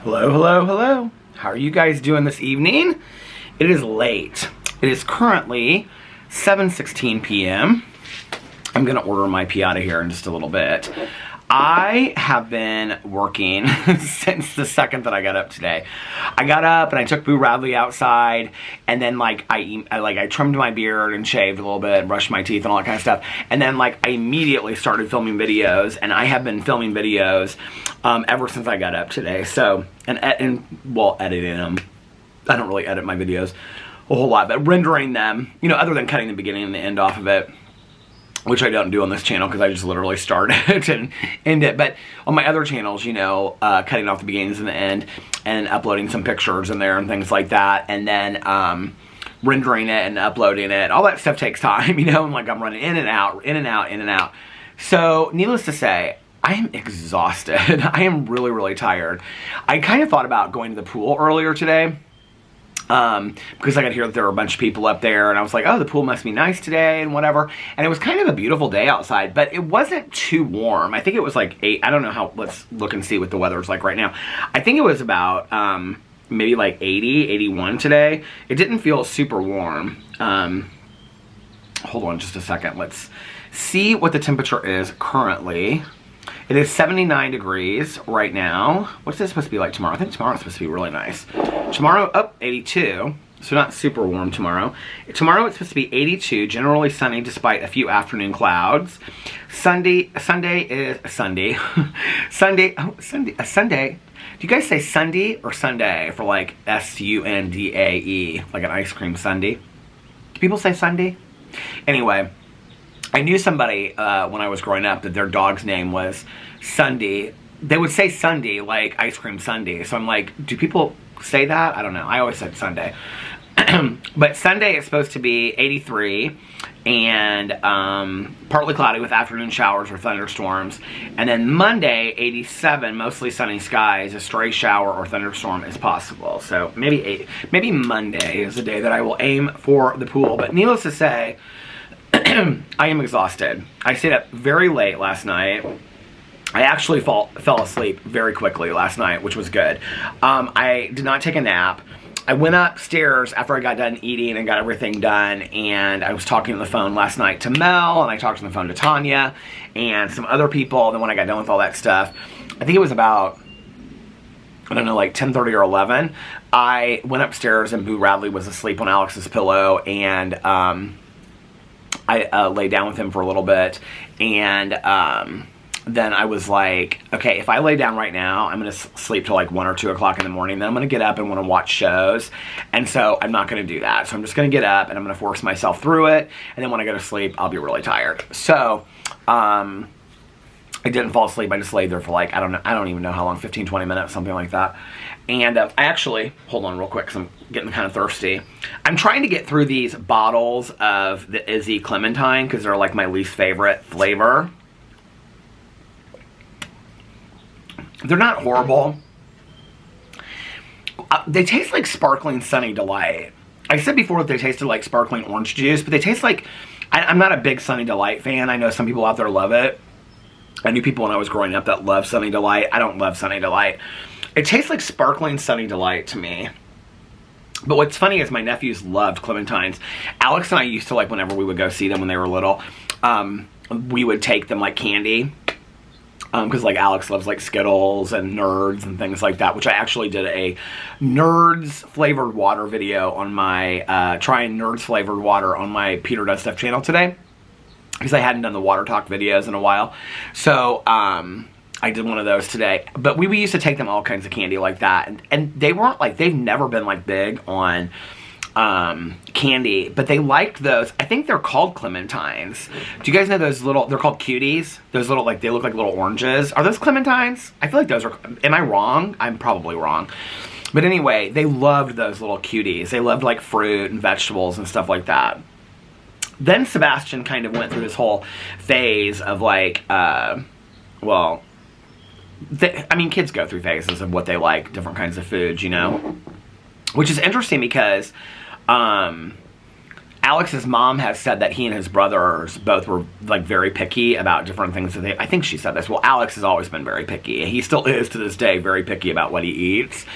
Hello, hello, hello. How are you guys doing this evening? It is late. It is currently 7:16 p.m. I'm gonna order my pee out of here in just a little bit. I have been working since the second that I got up today. I got up and I took Boo Radley outside, and then I trimmed my beard and shaved a little bit, brushed my teeth and all that kind of stuff, and then I immediately started filming videos, and I have been filming videos ever since I got up today. So, editing them. I don't really edit my videos a whole lot, but rendering them, other than cutting the beginning and the end off of it, which I don't do on this channel because I just literally start it and end it. But on my other channels, cutting off the beginnings and the end and uploading some pictures in there and things like that, and then rendering it and uploading it. All that stuff takes time, and I'm running in and out, in and out, in and out. So, needless to say, I am exhausted. I am really, really tired. I kind of thought about going to the pool earlier today. Because I could hear that there were a bunch of people up there, and I was like, oh, the pool must be nice today and whatever. And it was kind of a beautiful day outside, but it wasn't too warm. I think it was like 8. I don't know how. Let's look and see what the weather's like right now. I think it was about maybe like 80, 81 today. It didn't feel super warm. Hold on just a second. Let's see what the temperature is currently. It is 79 degrees right now. What's this supposed to be like tomorrow? I think tomorrow's supposed to be really nice. Tomorrow, 82. So not super warm tomorrow. Tomorrow it's supposed to be 82, generally sunny despite a few afternoon clouds. Sunday is Sunday. Sunday. Do you guys say Sunday or Sunday for like S-U-N-D-A-E, like an ice cream sundae? Do people say Sunday? Anyway, I knew somebody when I was growing up that their dog's name was Sunday. They would say Sunday, like ice cream sundae. So I'm like, do people say that? I don't know. I always said Sunday. But Sunday is supposed to be 83 and partly cloudy with afternoon showers or thunderstorms. And then Monday, 87, mostly sunny skies. A stray shower or thunderstorm is possible. So maybe Monday is the day that I will aim for the pool. But needless to say, I am exhausted. I stayed up very late last night. I actually fell asleep very quickly last night, which was good. I did not take a nap. I went upstairs after I got done eating and got everything done, and I was talking on the phone last night to Mel, and I talked on the phone to Tanya and some other people. And then when I got done with all that stuff, I think it was about, I don't know, like 10:30 or 11, I went upstairs and Boo Radley was asleep on Alex's pillow, and I lay down with him for a little bit, and then I was like, okay, if I lay down right now, I'm going to sleep till like 1 or 2 o'clock in the morning. Then I'm going to get up and want to watch shows, and so I'm not going to do that. So I'm just going to get up, and I'm going to force myself through it, and then when I go to sleep, I'll be really tired. So I didn't fall asleep. I just laid there for like, I don't even know how long, 15, 20 minutes, something like that. And I actually, hold on real quick because I'm getting kind of thirsty. I'm trying to get through these bottles of the Izzy Clementine because they're like my least favorite flavor. They're not horrible. They taste like sparkling Sunny Delight. I said before that they tasted like sparkling orange juice, but they taste like, I'm not a big Sunny Delight fan. I know some people out there love it. I knew people when I was growing up that love Sunny Delight. I don't love Sunny Delight. It tastes like sparkling Sunny Delight to me. But what's funny is my nephews loved Clementines. Alex and I used to, like, whenever we would go see them when they were little, we would take them like candy. Because, like, Alex loves, like, Skittles and Nerds and things like that, which I actually did a Nerds flavored water video on my, trying Nerds flavored water on my Peter Does Stuff channel today. Because I hadn't done the water talk videos in a while. So, I did one of those today. But we used to take them all kinds of candy like that. And they weren't like, they've never been like big on candy. But they liked those. I think they're called Clementines. Do you guys know those little, they're called cuties? Those little, like, they look like little oranges. Are those Clementines? I feel like those are, am I wrong? I'm probably wrong. But anyway, they loved those little cuties. They loved like fruit and vegetables and stuff like that. Then Sebastian kind of went through this whole phase of like, well, I mean, kids go through phases of what they like, different kinds of foods, which is interesting because Alex's mom has said that he and his brothers both were like very picky about different things that they, I think she said this. Well, Alex has always been very picky. He still is to this day very picky about what he eats.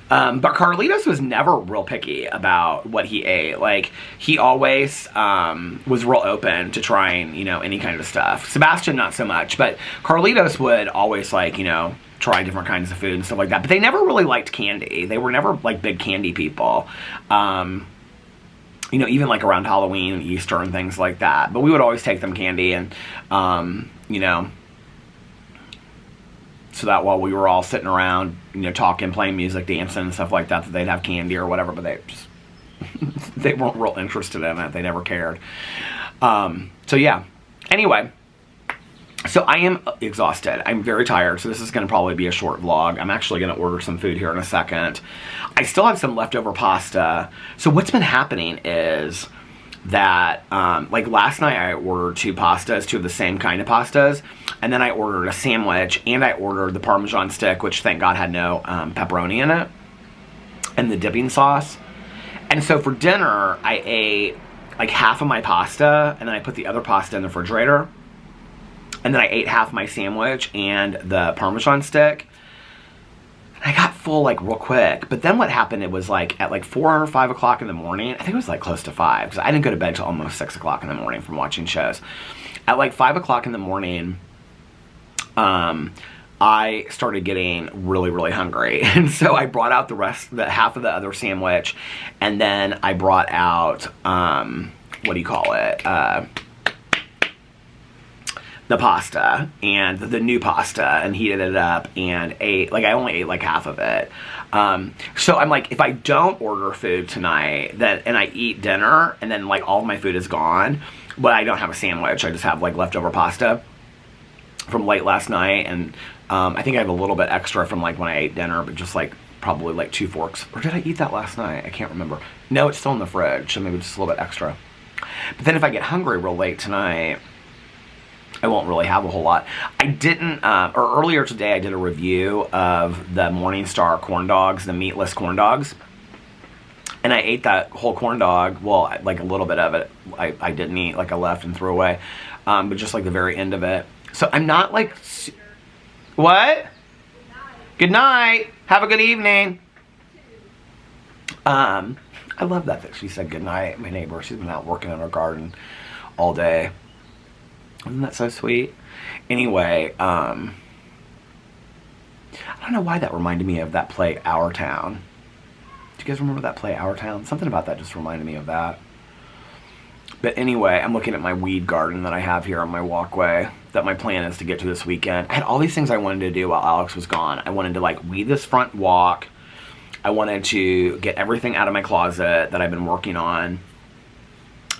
But Carlitos was never real picky about what he ate. Like, he always was real open to trying, you know, any kind of stuff. Sebastian, not so much, but Carlitos would always, like, you know, try different kinds of food and stuff like that. But they never really liked candy. They were never, like, big candy people. You know, even like around Halloween and Easter and things like that. But we would always take them candy, and, you know, so that while we were all sitting around, you know, talking, playing music, dancing and stuff like that, that they'd have candy or whatever, but they just, they weren't real interested in it. They never cared. So yeah. Anyway. So I am exhausted. I'm very tired, so this is going to probably be a short vlog. I'm actually going to order some food here in a second. I still have some leftover pasta. So what's been happening is that, like last night I ordered two of the same kind of pastas, and then I ordered a sandwich, and I ordered the Parmesan stick, which thank God had no pepperoni in it, and the dipping sauce. And so for dinner, I ate like half of my pasta, and then I put the other pasta in the refrigerator. And then I ate half my sandwich and the Parmesan stick. And I got full, like, real quick. But then what happened, it was, like, at, like, 4 or 5 o'clock in the morning. I think it was, like, close to 5. Because I didn't go to bed till almost 6 o'clock in the morning from watching shows. At, like, 5 o'clock in the morning, I started getting really, really hungry. And so I brought out the half of the other sandwich. And then I brought out, what do you call it? The pasta and the new pasta, and heated it up and ate, like, I only ate like half of it. So I'm like, if I don't order food tonight and I eat dinner and then like all of my food is gone, but I don't have a sandwich, I just have like leftover pasta from late last night, and I think I have a little bit extra from like when I ate dinner, but just like probably like 2 forks. Or did I eat that last night? I can't remember. No, it's still in the fridge, so maybe just a little bit extra. But then if I get hungry real late tonight, I won't really have a whole lot. I didn't, or earlier today I did a review of the Morningstar corn dogs, the meatless corn dogs. And I ate that whole corn dog, well, like a little bit of it. I didn't eat, like I left and threw away. But just like the very end of it. So I'm not like, what? Good night. Have a good evening. I love that she said good night. My neighbor, she's been out working in her garden all day. Isn't that so sweet? Anyway, I don't know why that reminded me of that play, Our Town. Do you guys remember that play, Our Town? Something about that just reminded me of that. But anyway, I'm looking at my weed garden that I have here on my walkway that my plan is to get to this weekend. I had all these things I wanted to do while Alex was gone. I wanted to, like, weed this front walk. I wanted to get everything out of my closet that I've been working on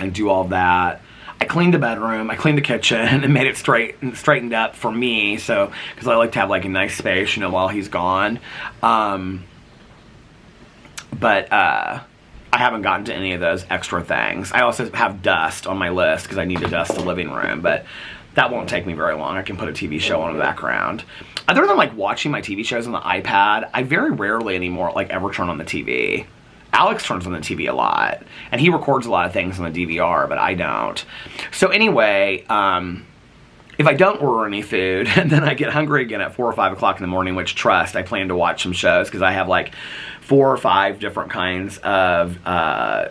and do all that. I cleaned the bedroom, I cleaned the kitchen, and made it straightened up for me, so, because I like to have, like, a nice space, you know, while he's gone. But I haven't gotten to any of those extra things. I also have dust on my list, because I need to dust the living room, but that won't take me very long. I can put a TV show on in the background. Other than, like, watching my TV shows on the iPad, I very rarely anymore, like, ever turn on the TV. Alex turns on the TV a lot, and he records a lot of things on the DVR, but I don't. So anyway, if I don't order any food, and then I get hungry again at 4 or 5 o'clock in the morning, which, trust, I plan to watch some shows, because I have like 4 or 5 different kinds of, well,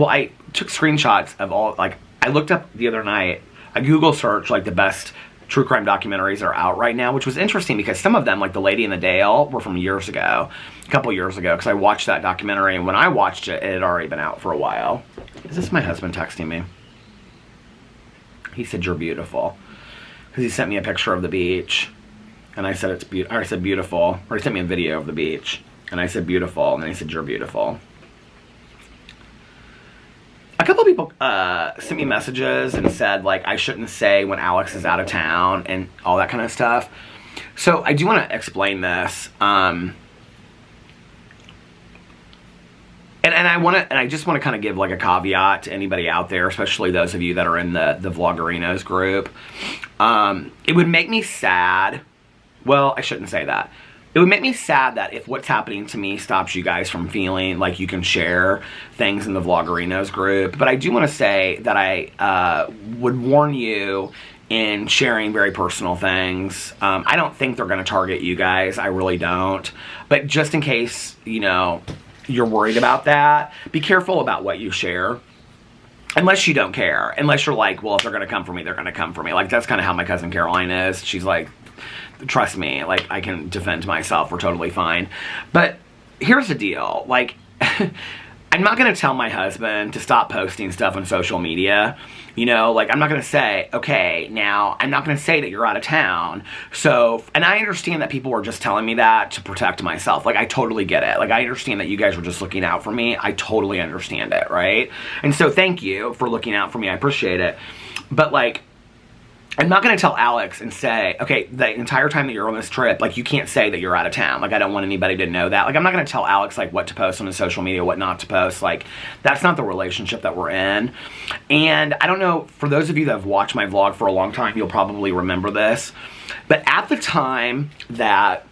I took screenshots of all, like, I looked up the other night, I Google searched, like, the best true crime documentaries are out right now, which was interesting because some of them, like The Lady in the Dale, were from years ago, a couple years ago, because I watched that documentary, and when I watched it, it had already been out for a while. Is this my husband texting me? He said, "You're beautiful," because he sent me a picture of the beach, and I said, "It's beautiful," or I said, "Beautiful," or he sent me a video of the beach, and I said, "Beautiful," and then he said, "You're beautiful." A couple of people sent me messages and said, like, I shouldn't say when Alex is out of town and all that kind of stuff. So I do want to explain this. And I just want to kind of give, like, a caveat to anybody out there, especially those of you that are in the Vloggerinos group. It would make me sad. Well, I shouldn't say that. it would make me sad that if what's happening to me stops you guys from feeling like you can share things in the Vloggerinos group. But I do want to say that I would warn you in sharing very personal things. I don't think they're going to target you guys. I really don't. But just in case, you know, you're worried about that, be careful about what you share. Unless you don't care. Unless you're like, well, if they're going to come for me, they're going to come for me. Like, that's kind of how my cousin Caroline is. She's like, trust me, like, I can defend myself. We're totally fine. But here's the deal. Like, I'm not going to tell my husband to stop posting stuff on social media. You know, like, I'm not going to say, okay, now, I'm not going to say that you're out of town. So, and I understand that people were just telling me that to protect myself. Like, I totally get it. Like, I understand that you guys were just looking out for me. I totally understand it, right? And so, thank you for looking out for me. I appreciate it. But, like, I'm not going to tell Alex and say, okay, the entire time that you're on this trip, like, you can't say that you're out of town. Like, I don't want anybody to know that. Like, I'm not going to tell Alex, like, what to post on his social media, what not to post. Like, that's not the relationship that we're in. And I don't know, for those of you that have watched my vlog for a long time, you'll probably remember this. But at the time that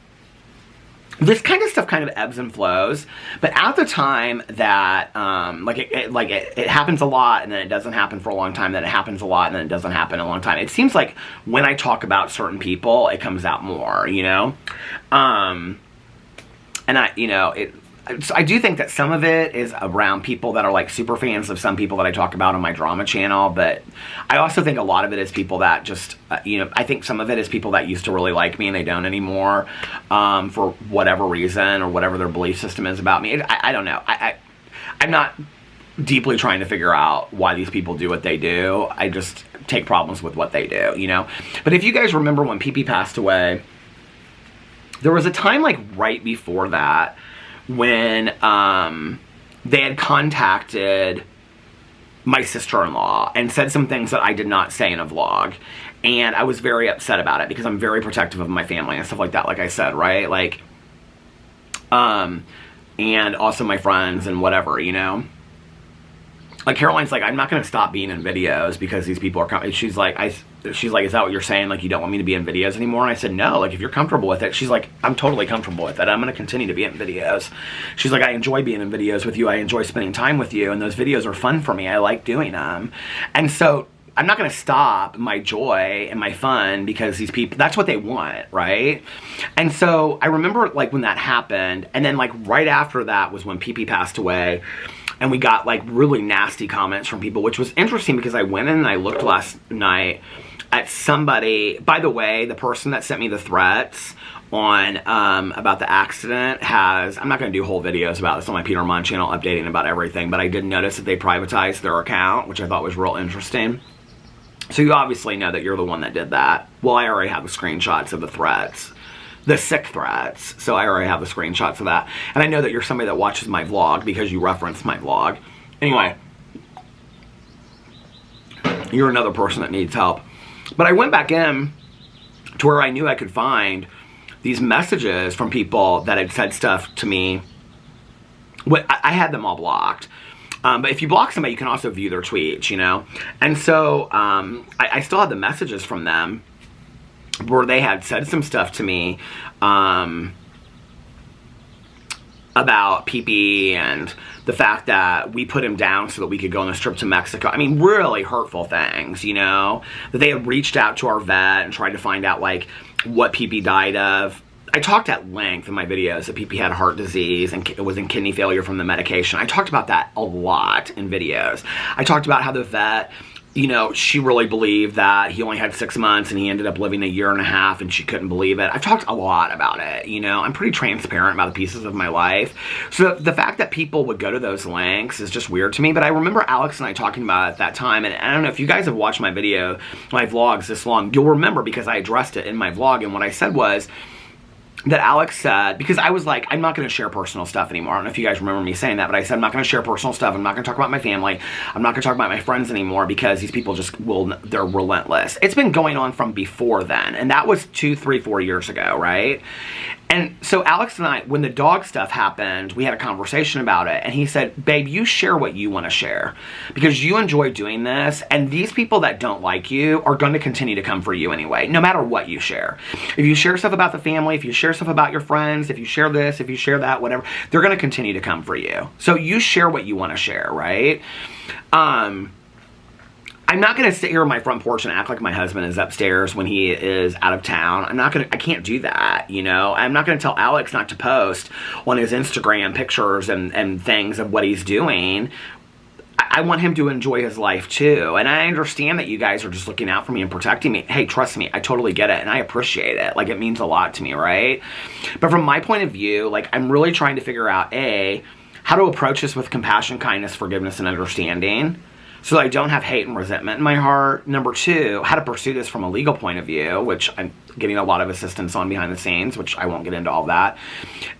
this kind of stuff kind of ebbs and flows, but at the time that, it happens a lot and then it doesn't happen for a long time, then it happens a lot and then it doesn't happen a long time. It seems like when I talk about certain people, it comes out more, you know? And I do think that some of it is around people that are like super fans of some people that I talk about on my drama channel, but I also think a lot of it is people that just, I think some of it is people that used to really like me and they don't anymore, for whatever reason or whatever their belief system is about me. I don't know. I'm not deeply trying to figure out why these people do what they do. I just take problems with what they do, you know? But if you guys remember when Pee passed away, there was a time like right before that when they had contacted my sister-in-law and said some things that I did not say in a vlog. And I was very upset about it because I'm very protective of my family and stuff like that, like I said, right? Like, and also my friends and whatever, you know? Like, Caroline's like, I'm not going to stop being in videos because these people are coming. She's like, is that what you're saying? Like, you don't want me to be in videos anymore? And I said, no, like, if you're comfortable with it. She's like, I'm totally comfortable with it. I'm going to continue to be in videos. She's like, I enjoy being in videos with you. I enjoy spending time with you. And those videos are fun for me. I like doing them. And so I'm not going to stop my joy and my fun because these people, that's what they want, right? And so I remember, like, when that happened. And then, like, right after that was when Pee passed away. And we got, like, really nasty comments from people, which was interesting because I went in and I looked last night at somebody. By the way, the person that sent me the threats on about the accident has, I'm not going to do whole videos about this on my Peter Monn channel updating about everything, but I did notice that they privatized their account, which I thought was real interesting. So you obviously know that you're the one that did that. Well, I already have the screenshots of the threats. The sick threats. So I already have the screenshots of that. And I know that you're somebody that watches my vlog because you referenced my vlog. Anyway, you're another person that needs help. But I went back in to where I knew I could find these messages from people that had said stuff to me. I had them all blocked. But if you block somebody, you can also view their tweets, you know? And so I still had the messages from them where they had said some stuff to me about Pee and the fact that we put him down so that we could go on this trip to Mexico. I mean, really hurtful things, you know? That they had reached out to our vet and tried to find out, like, what Pee died of. I talked at length in my videos that Pee had heart disease and it was in kidney failure from the medication. I talked about that a lot in videos. I talked about how the vet, you know, she really believed that he only had 6 months and he ended up living a year and a half and she couldn't believe it. I've talked a lot about it, you know. I'm pretty transparent about the pieces of my life. So the fact that people would go to those lengths is just weird to me. But I remember Alex and I talking about it at that time. And I don't know if you guys have watched my video, my vlogs this long, you'll remember because I addressed it in my vlog. And what I said was that Alex said, because I was like, I'm not going to share personal stuff anymore. I don't know if you guys remember me saying that, but I said, I'm not going to share personal stuff. I'm not going to talk about my family. I'm not going to talk about my friends anymore because these people just they're relentless. It's been going on from before then. And that was 2, 3, 4 years ago, right? And so Alex and I, when the dog stuff happened, we had a conversation about it. And he said, babe, you share what you want to share because you enjoy doing this. And these people that don't like you are going to continue to come for you anyway, no matter what you share. If you share stuff about the family, if you share yourself about your friends, if you share this, if you share that, whatever, they're going to continue to come for you. So you share what you want to share, right? I'm not going to sit here on my front porch and act like my husband is upstairs when he is out of town. I can't do that, you know? I'm not going to tell Alex not to post on his Instagram pictures and things of what he's doing. I want him to enjoy his life too. And I understand that you guys are just looking out for me and protecting me. Hey, trust me, I totally get it and I appreciate it. Like, it means a lot to me, right? But from my point of view, like, I'm really trying to figure out, A, how to approach this with compassion, kindness, forgiveness, and understanding, so that I don't have hate and resentment in my heart. Number 2, how to pursue this from a legal point of view, which I'm getting a lot of assistance on behind the scenes, which I won't get into all that.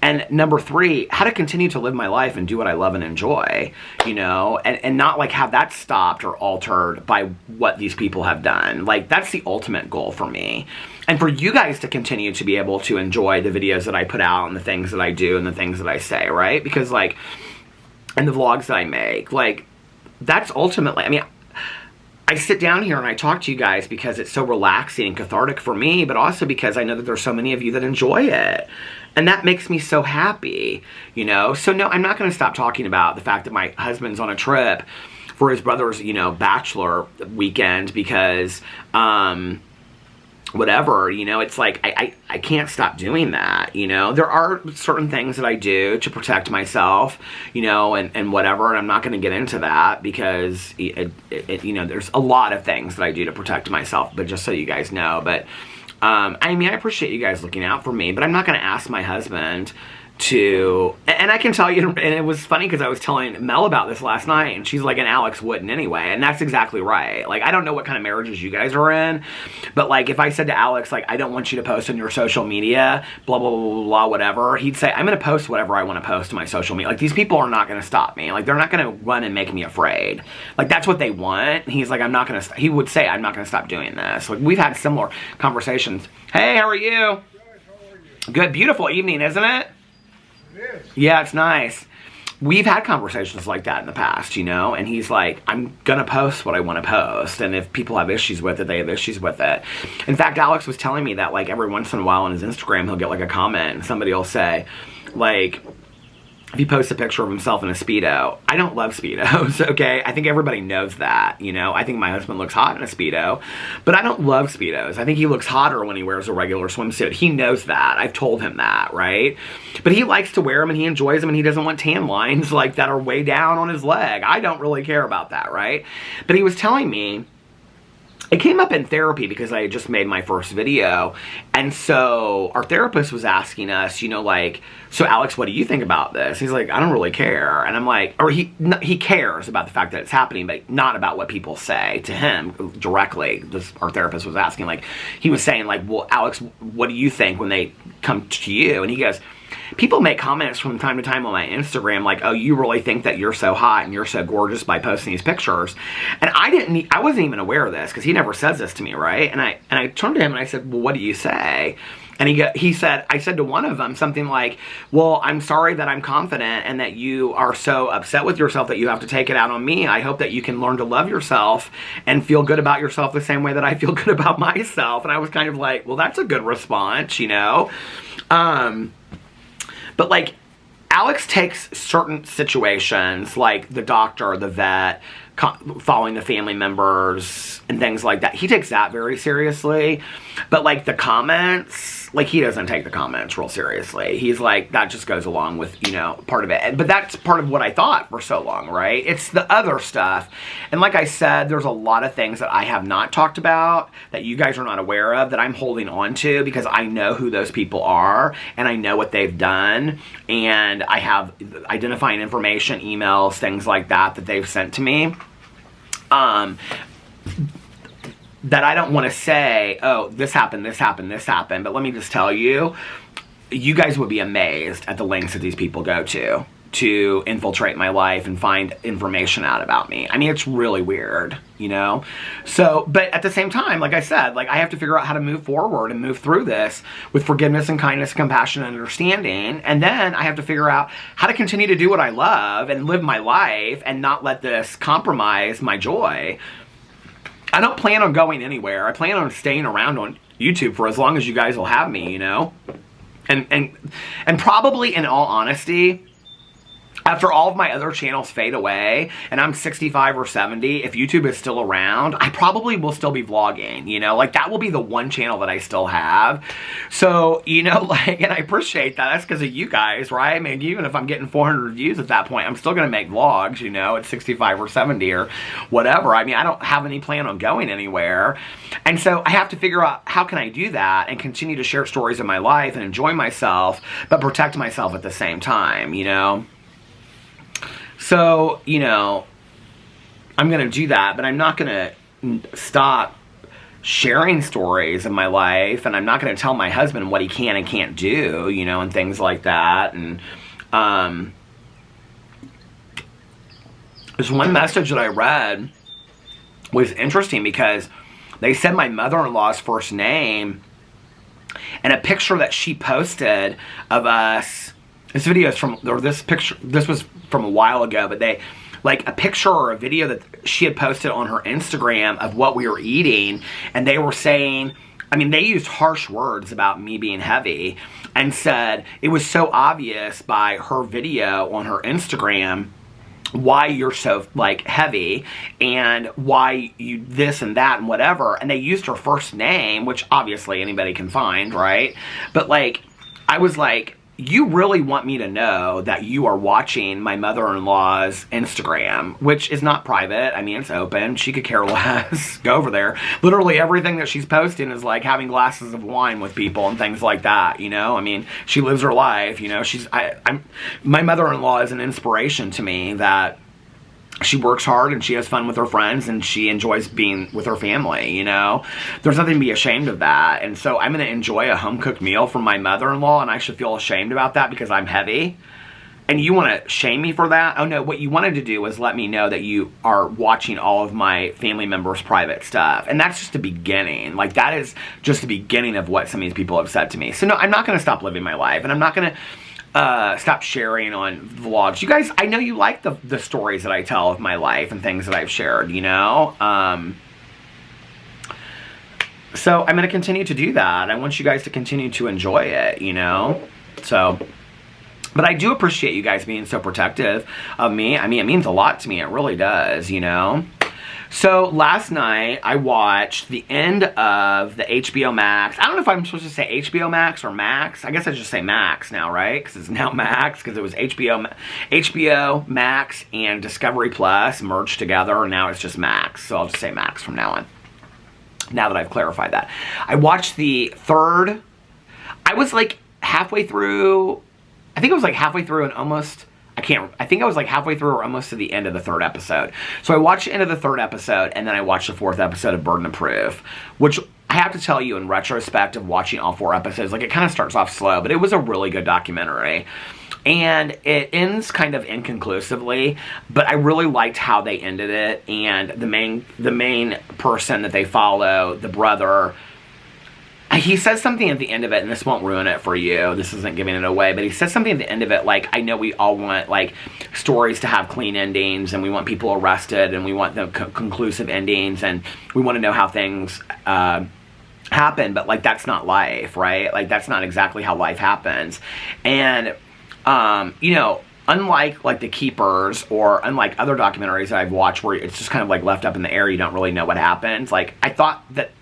And number 3, how to continue to live my life and do what I love and enjoy, you know, and not like have that stopped or altered by what these people have done. Like, that's the ultimate goal for me. And for you guys to continue to be able to enjoy the videos that I put out and the things that I do and the things that I say, right? Because, like, and the vlogs that I make, like, that's ultimately, I mean, I sit down here and I talk to you guys because it's so relaxing and cathartic for me, but also because I know that there's so many of you that enjoy it. And that makes me so happy, you know? So no, I'm not going to stop talking about the fact that my husband's on a trip for his brother's, you know, bachelor weekend because, whatever, you know, it's like, I can't stop doing that, you know. There are certain things that I do to protect myself, you know, and whatever, and I'm not going to get into that because, you know, there's a lot of things that I do to protect myself, but just so you guys know. But, I mean, I appreciate you guys looking out for me, but I'm not going to ask my husband to, and I can tell you, and it was funny because I was telling Mel about this last night, and she's like, and Alex wouldn't anyway, and that's exactly right. Like, I don't know what kind of marriages you guys are in, but like, if I said to Alex, like, I don't want you to post on your social media, blah, blah, blah, blah, blah, whatever, he'd say, I'm going to post whatever I want to post to my social media. Like, these people are not going to stop me. Like, they're not going to run and make me afraid. Like, that's what they want. And he's like, I'm not going to, he would say, I'm not going to stop doing this. Like, we've had similar conversations. Hey, how are you? Good, how are you? Good, beautiful evening, isn't it? It is. Yeah, it's nice. We've had conversations like that in the past, you know, and he's like, I'm gonna post what I want to post, and if people have issues with it, they have issues with it. In fact, Alex was telling me that, like, every once in a while on his Instagram, he'll get, like, a comment, and somebody will say, like, if he posts a picture of himself in a Speedo, I don't love Speedos, okay? I think everybody knows that, you know? I think my husband looks hot in a Speedo, but I don't love Speedos. I think he looks hotter when he wears a regular swimsuit. He knows that. I've told him that, right? But he likes to wear them, and he enjoys them, and he doesn't want tan lines, like, that are way down on his leg. I don't really care about that, right? But he was telling me, it came up in therapy because I had just made my first video, and so our therapist was asking us, you know, like, so Alex, what do you think about this? He's like, I don't really care. And I'm like, or he cares about the fact that it's happening, but not about what people say to him directly. Our therapist was asking, like, he was saying, like, well, Alex, what do you think when they come to you? And he goes, people make comments from time to time on my Instagram like, oh, you really think that you're so hot and you're so gorgeous by posting these pictures. And I wasn't even aware of this because he never says this to me, right? And I turned to him and I said, well, what do you say? And he said, I said to one of them something like, well, I'm sorry that I'm confident and that you are so upset with yourself that you have to take it out on me. I hope that you can learn to love yourself and feel good about yourself the same way that I feel good about myself. And I was kind of like, well, that's a good response, you know? But, like, Alex takes certain situations, like the doctor, the vet, following the family members, and things like that. He takes that very seriously. But, like, the comments, like, he doesn't take the comments real seriously. He's like, that just goes along with, you know, part of it. But that's part of what I thought for so long, right? It's the other stuff. And like I said, there's a lot of things that I have not talked about that you guys are not aware of that I'm holding on to because I know who those people are and I know what they've done. And I have identifying information, emails, things like that they've sent to me. That I don't want to say, oh, this happened, this happened, this happened. But let me just tell you, you guys would be amazed at the lengths that these people go to infiltrate my life and find information out about me. I mean, it's really weird, you know? So, but at the same time, like I said, like, I have to figure out how to move forward and move through this with forgiveness and kindness, compassion and understanding. And then I have to figure out how to continue to do what I love and live my life and not let this compromise my joy. I don't plan on going anywhere. I plan on staying around on YouTube for as long as you guys will have me, you know? And probably, in all honesty, after all of my other channels fade away, and I'm 65 or 70, if YouTube is still around, I probably will still be vlogging, you know? Like, that will be the one channel that I still have. So, you know, like, and I appreciate that. That's because of you guys, right? I mean, even if I'm getting 400 views at that point, I'm still going to make vlogs, you know, at 65 or 70 or whatever. I mean, I don't have any plan on going anywhere. And so I have to figure out how can I do that and continue to share stories of my life and enjoy myself, but protect myself at the same time, you know? So, you know, I'm going to do that, but I'm not going to stop sharing stories of my life, and I'm not going to tell my husband what he can and can't do, you know, and things like that. And there's one message that I read was interesting because they said my mother-in-law's first name and a picture that she posted of us. This video is from, or this picture, this was from a while ago, but they, like a picture or a video that she had posted on her Instagram of what we were eating, and they were saying, I mean, they used harsh words about me being heavy, and said it was so obvious by her video on her Instagram why you're so, like, heavy, and why you this and that and whatever, and they used her first name, which obviously anybody can find, right? But, like, I was like, you really want me to know that you are watching my mother-in-law's Instagram, which is not private. I mean, it's open. She could care less. Go over there. Literally everything that she's posting is like having glasses of wine with people and things like that, you know? I mean, she lives her life, you know? My mother-in-law is an inspiration to me that she works hard and she has fun with her friends and she enjoys being with her family, you know? There's nothing to be ashamed of that. And so I'm going to enjoy a home-cooked meal from my mother-in-law, and I should feel ashamed about that because I'm heavy. And you want to shame me for that? Oh no, what you wanted to do was let me know that you are watching all of my family members' private stuff. And that's just the beginning. Like, that is just the beginning of what some of these people have said to me. So no, I'm not going to stop living my life, and I'm not going to stop sharing on vlogs. You guys, I know you like the stories that I tell of my life and things that I've shared, you know? So I'm going to continue to do that. I want you guys to continue to enjoy it, you know? So, but I do appreciate you guys being so protective of me. I mean, it means a lot to me. It really does, you know? So last night I watched the end of the HBO Max. I don't know if I'm supposed to say HBO Max or Max. I guess I should say Max now, right? Because it's now Max, because it was HBO Max and Discovery Plus merged together, and now it's just Max. So I'll just say Max from now on, now that I've clarified that. I watched the third. I was like halfway through. I think it was like halfway through and almost... I think I was like halfway through or almost to the end of the third episode. So I watched the end of the third episode, and then I watched the fourth episode of Burden of Proof, which I have to tell you, in retrospect of watching all 4 episodes, like, it kind of starts off slow, but it was a really good documentary. And it ends kind of inconclusively, but I really liked how they ended it, and the main person that they follow, the brother, he says something at the end of it, and this won't ruin it for you, this isn't giving it away, but he says something at the end of it like, I know we all want, like, stories to have clean endings, and we want people arrested, and we want the conclusive endings, and we want to know how things happen, but, like, that's not life, right? Like, that's not exactly how life happens. And, you know, unlike, like, The Keepers, or unlike other documentaries that I've watched where it's just kind of, like, left up in the air, you don't really know what happens, like, I thought that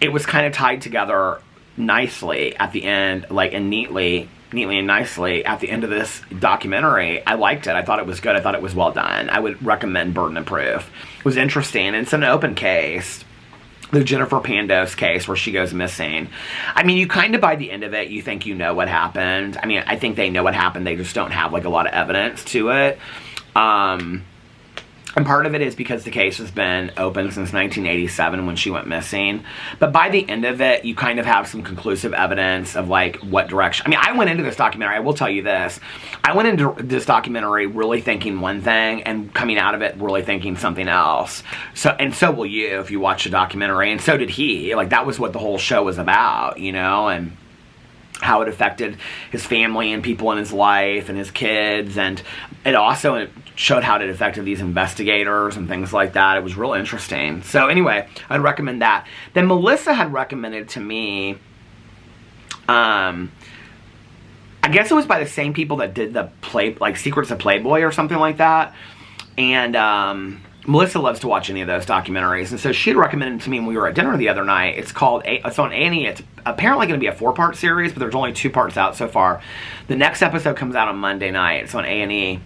it was kind of tied together nicely at the end, like, and neatly and nicely at the end of this documentary. I liked it. I thought it was good. I thought it was well done. I would recommend Burden of Proof. It was interesting. It's an open case. The Jennifer Pandos case where she goes missing. I mean, you kind of, by the end of it, you think you know what happened. I mean, I think they know what happened. They just don't have, like, a lot of evidence to it. And part of it is because the case has been open since 1987 when she went missing. But by the end of it, you kind of have some conclusive evidence of, like, what direction. I mean, I went into this documentary, I will tell you this. I went into this documentary really thinking one thing and coming out of it really thinking something else. And so will you if you watch the documentary. And so did he. Like, that was what the whole show was about, you know? And how it affected his family and people in his life and his kids, and it also showed how it affected these investigators and things like that. It was real interesting. So anyway, I'd recommend that. Then Melissa had recommended to me I guess it was by the same people that did the Secrets of Playboy or something like that. And Melissa loves to watch any of those documentaries, and so she had recommended to me when we were at dinner the other night. It's on A&E. It's apparently going to be a 4-part series, but there's only 2 parts out so far. The next episode comes out on Monday night. It's on A&E.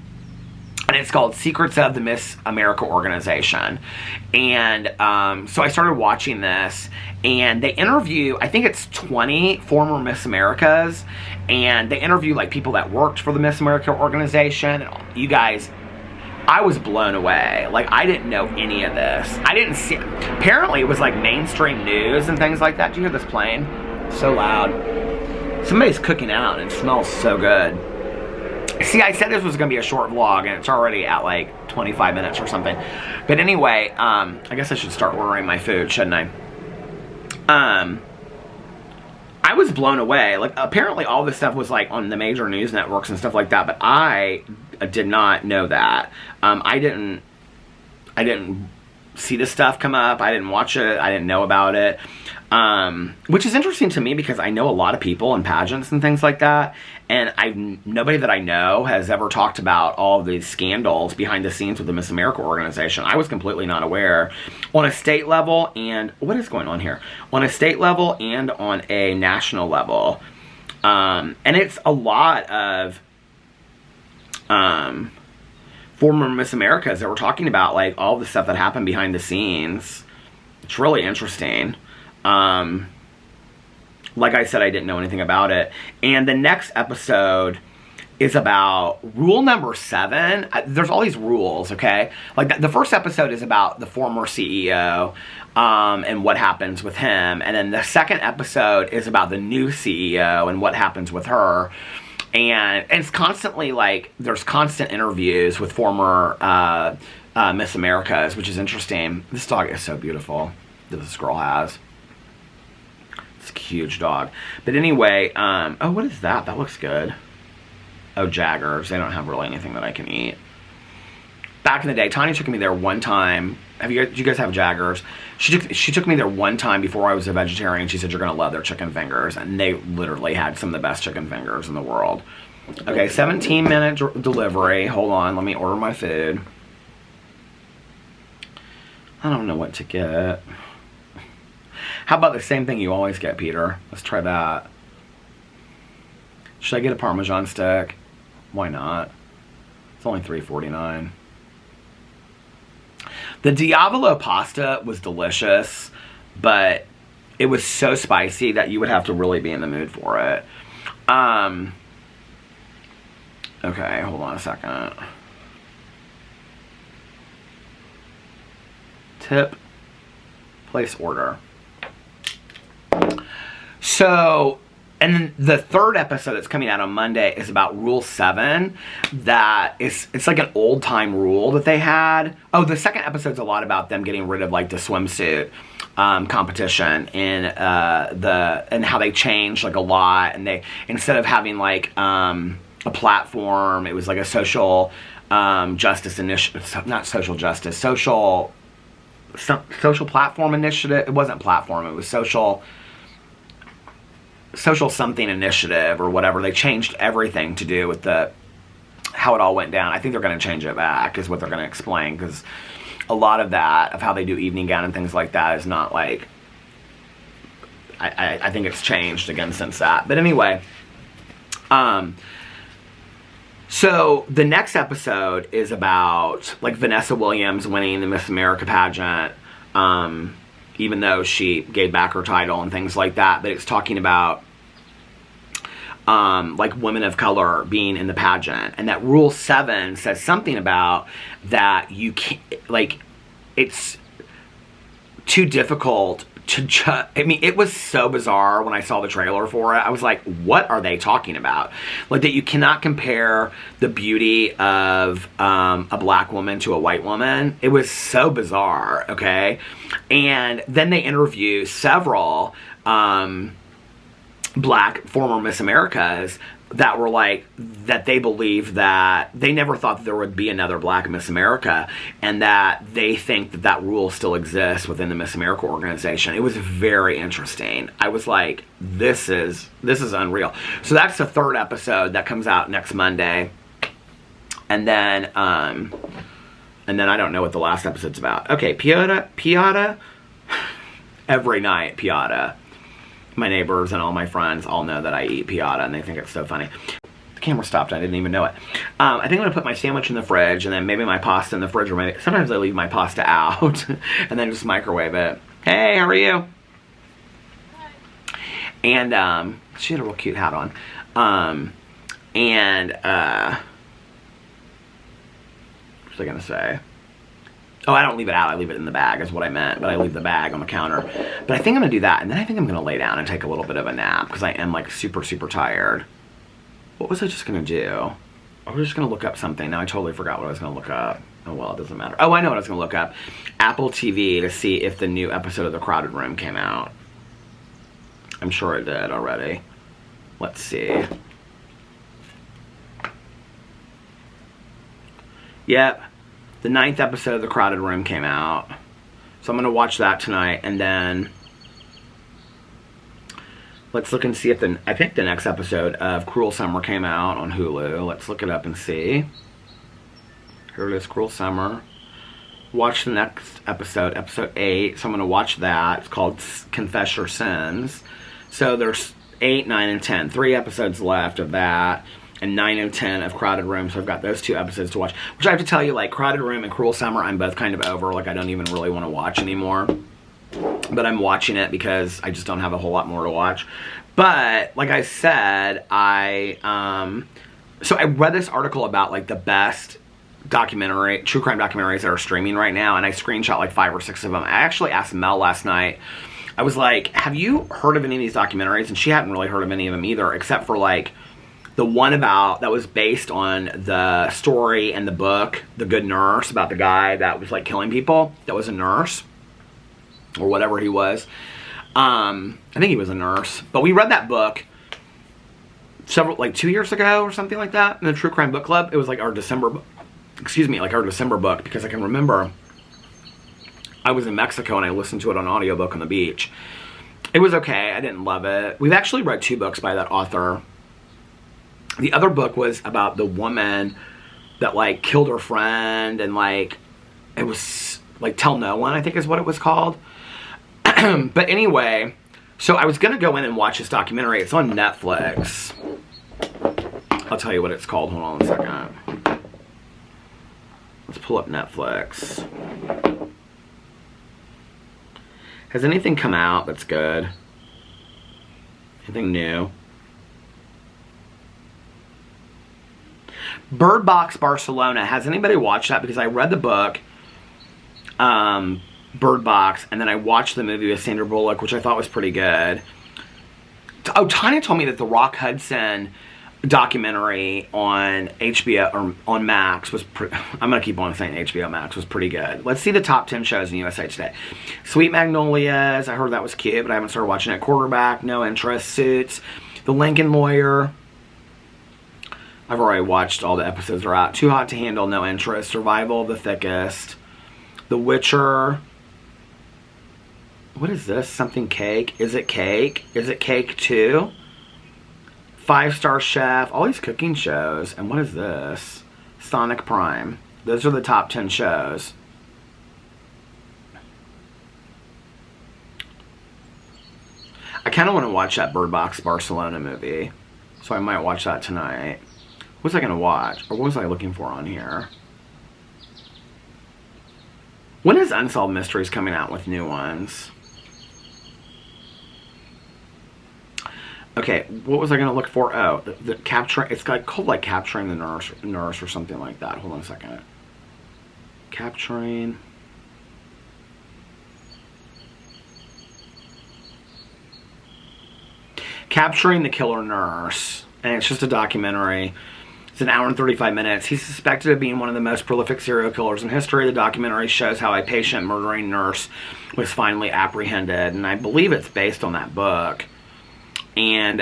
And it's called Secrets of the Miss America Organization. And so I started watching this, and they interview, I think it's 20 former Miss Americas, and they interview like people that worked for the Miss America Organization. You guys, I was blown away. Like, I didn't know any of this. I didn't see, apparently it was like mainstream news and things like that. Do you hear this plane? So loud. Somebody's cooking out, and it smells so good. See, I said this was going to be a short vlog, and it's already at like 25 minutes or something. But anyway, I guess I should start ordering my food, shouldn't I? I was blown away. Like, apparently all this stuff was like on the major news networks and stuff like that, but I did not know that. I didn't see this stuff come up. I didn't watch it. I didn't know about it. Which is interesting to me because I know a lot of people in pageants and things like that, and nobody that I know has ever talked about all of these scandals behind the scenes with the Miss America organization. I was completely not aware. On a state level, and what is going on here? On a state level and on a national level. And it's a lot of former Miss Americas that were talking about like all the stuff that happened behind the scenes. It's really interesting. Like I said, I didn't know anything about it. And the next episode is about rule number 7. There's all these rules, okay? Like, the first episode is about the former CEO, and what happens with him. And then the second episode is about the new CEO and what happens with her. And it's constantly, like, there's constant interviews with former Miss Americas, which is interesting. This dog is so beautiful that this girl has. It's a huge dog. But anyway, oh, what is that? That looks good. Oh, Jaggers. They don't have really anything that I can eat. Back in the day, Tanya took me there one time. Do you guys have Jaggers? She took me there one time before I was a vegetarian. She said, you're going to love their chicken fingers. And they literally had some of the best chicken fingers in the world. Okay, 17-minute delivery. Hold on. Let me order my food. I don't know what to get. How about the same thing you always get, Peter? Let's try that. Should I get a Parmesan stick? Why not? It's only $3.49. The Diavolo pasta was delicious, but it was so spicy that you would have to really be in the mood for it. Okay, hold on a second. Tip. Place order. So, and then the third episode that's coming out on Monday is about Rule 7. It's like an old-time rule that they had. Oh, the second episode's a lot about them getting rid of, like, the swimsuit competition and how they changed, like, a lot. And they, instead of having, like, a platform, it was like a social justice initiative. Not social justice. Social platform initiative. It wasn't platform. It was social something initiative or whatever. They changed everything to do with how it all went down. I think they're going to change it back is what they're going to explain, because a lot of that, of how they do evening gown and things like that, is not like, I think it's changed again since that. But anyway, so the next episode is about, like, Vanessa Williams winning the Miss America pageant, even though she gave back her title and things like that. But it's talking about, like, women of color being in the pageant. And that Rule 7 says something about that you can't, like, it's too difficult to just, I mean, it was so bizarre when I saw the trailer for it. I was like, what are they talking about? Like, that you cannot compare the beauty of a black woman to a white woman. It was so bizarre, okay? And then they interview several black former Miss Americas that were like, that they believe that they never thought that there would be another Black Miss America, and that they think that that rule still exists within the Miss America organization. It was very interesting. I was like, this is unreal. So that's the 3rd episode that comes out next Monday. And then I don't know what the last episode's about. Okay, Piata. Every night, Piata. My neighbors and all my friends all know that I eat piata, and they think it's so funny. The camera stopped. I didn't even know it. I think I'm going to put my sandwich in the fridge, and then maybe my pasta in the fridge, or maybe sometimes I leave my pasta out and then just microwave it. Hey, how are you? Hi. And she had a real cute hat on. What was I going to say? Oh, I don't leave it out. I leave it in the bag is what I meant. But I leave the bag on the counter. But I think I'm going to do that. And then I think I'm going to lay down and take a little bit of a nap. Because I am like super, super tired. What was I just going to do? I was just going to look up something. Now I totally forgot what I was going to look up. Oh, well, it doesn't matter. Oh, I know what I was going to look up. Apple TV to see if the new episode of The Crowded Room came out. I'm sure it did already. Let's see. Yep. The 9th episode of The Crowded Room came out. So I'm going to watch that tonight. And then let's look and see if I think the next episode of Cruel Summer came out on Hulu. Let's look it up and see. Here it is, Cruel Summer. Watch the next episode, episode 8. So I'm going to watch that. It's called Confess Your Sins. So there's 8, 9, and 10. 3 episodes left of that. And 9 and 10 of Crowded Room, so I've got those 2 episodes to watch. Which I have to tell you, like, Crowded Room and Cruel Summer, I'm both kind of over. Like, I don't even really want to watch anymore. But I'm watching it because I just don't have a whole lot more to watch. But, like I said, so I read this article about, like, the best true crime documentaries that are streaming right now, and I screenshot, like, 5 or 6 of them. I actually asked Mel last night. I was like, have you heard of any of these documentaries? And she hadn't really heard of any of them either, except for, like, the one that was based on the story and the book, The Good Nurse, about the guy that was like killing people, that was a nurse, or whatever he was. I think he was a nurse. But we read that book 2 years ago or something like that in the True Crime Book Club. It was like our December book, because I can remember I was in Mexico and I listened to it on audiobook on the beach. It was okay. I didn't love it. We've actually read 2 books by that author. The other book was about the woman that, like, killed her friend, and, like, it was, like, Tell No One, I think is what it was called. But anyway, so I was going to go in and watch this documentary. It's on Netflix. I'll tell you what it's called. Hold on a second. Let's pull up Netflix. Has anything come out that's good? Anything new? Bird Box Barcelona. Has anybody watched that? Because I read the book, Bird Box, and then I watched the movie with Sandra Bullock, which I thought was pretty good. Oh, Tanya told me that the Rock Hudson documentary on HBO, or on Max, was I'm going to keep on saying HBO Max, was pretty good. Let's see the top 10 shows in USA Today. Sweet Magnolias. I heard that was cute, but I haven't started watching it. Quarterback. No interest. Suits. The Lincoln Lawyer. I've already watched all the episodes are out. Too Hot to Handle, no interest. Survival of the Thickest. The Witcher. What is this? Something Cake? Is it Cake? Is it Cake 2? 5-Star Chef. All these cooking shows. And what is this? Sonic Prime. Those are the top 10 shows. I kind of want to watch that Bird Box Barcelona movie. So I might watch that tonight. What was I going to watch? Or what was I looking for on here? When is Unsolved Mysteries coming out with new ones? Okay, what was I going to look for? Oh, the capturing. It's called like Capturing the Nurse or something like that. Hold on a second. Capturing. Capturing the Killer Nurse. And it's just a documentary. It's an hour and 35 minutes. He's suspected of being one of the most prolific serial killers in history. The documentary shows how a patient murdering nurse was finally apprehended. And I believe it's based on that book. And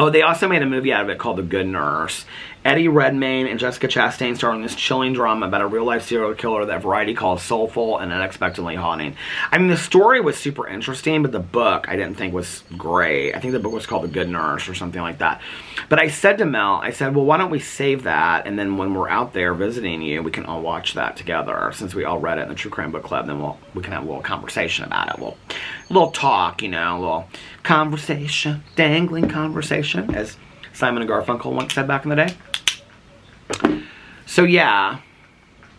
Oh, they also made a movie out of it called The Good Nurse. Eddie Redmayne and Jessica Chastain star in this chilling drama about a real-life serial killer that Variety calls soulful and unexpectedly haunting. I mean, the story was super interesting, but the book I didn't think was great. I think the book was called The Good Nurse or something like that. But I said to Mel, I said, well, why don't we save that, and then when we're out there visiting you, we can all watch that together. Since we all read it in the True Crime Book Club, then we can have a little conversation about it. A little talk, you know, a little conversation, dangling conversation, as Simon and Garfunkel once said back in the day. So yeah,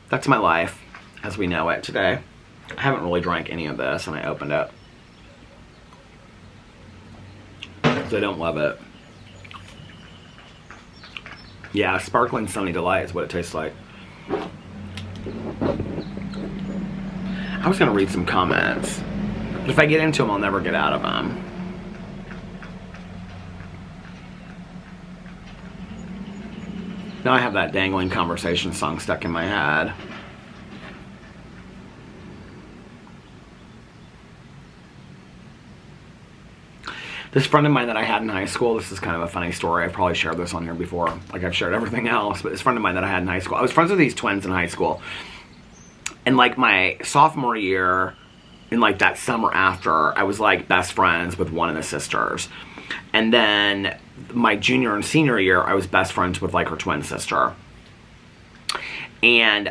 that's my life as we know it today. I haven't really drank any of this, and I opened it because I don't love it. Yeah, sparkling Sunny Delight is what it tastes like. I was gonna read some comments, but if I get into them, I'll never get out of them. Now I have that dangling conversation song stuck in my head. This friend of mine that I had in high school, this is kind of a funny story. I've probably shared this on here before, like I've shared everything else, but this friend of mine that I had in high school, I was friends with these twins in high school. And like my sophomore year, in like that summer after, I was like best friends with one of the sisters. And then my junior and senior year, I was best friends with like her twin sister. And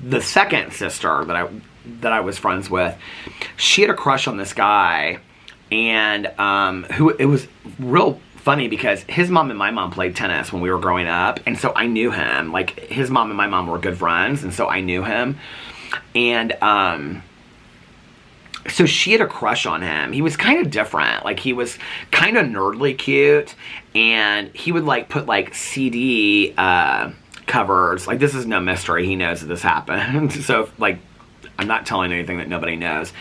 the second sister that I was friends with, she had a crush on this guy, and who it was real funny because his mom and my mom played tennis when we were growing up, and so I knew him. Like his mom and my mom were good friends, and so I knew him. And so she had a crush on him. He was kind of different. Like, he was kind of nerdly cute, and he would, like, put, like, CD covers. Like, this is no mystery. He knows that this happened. So, like, I'm not telling anything that nobody knows.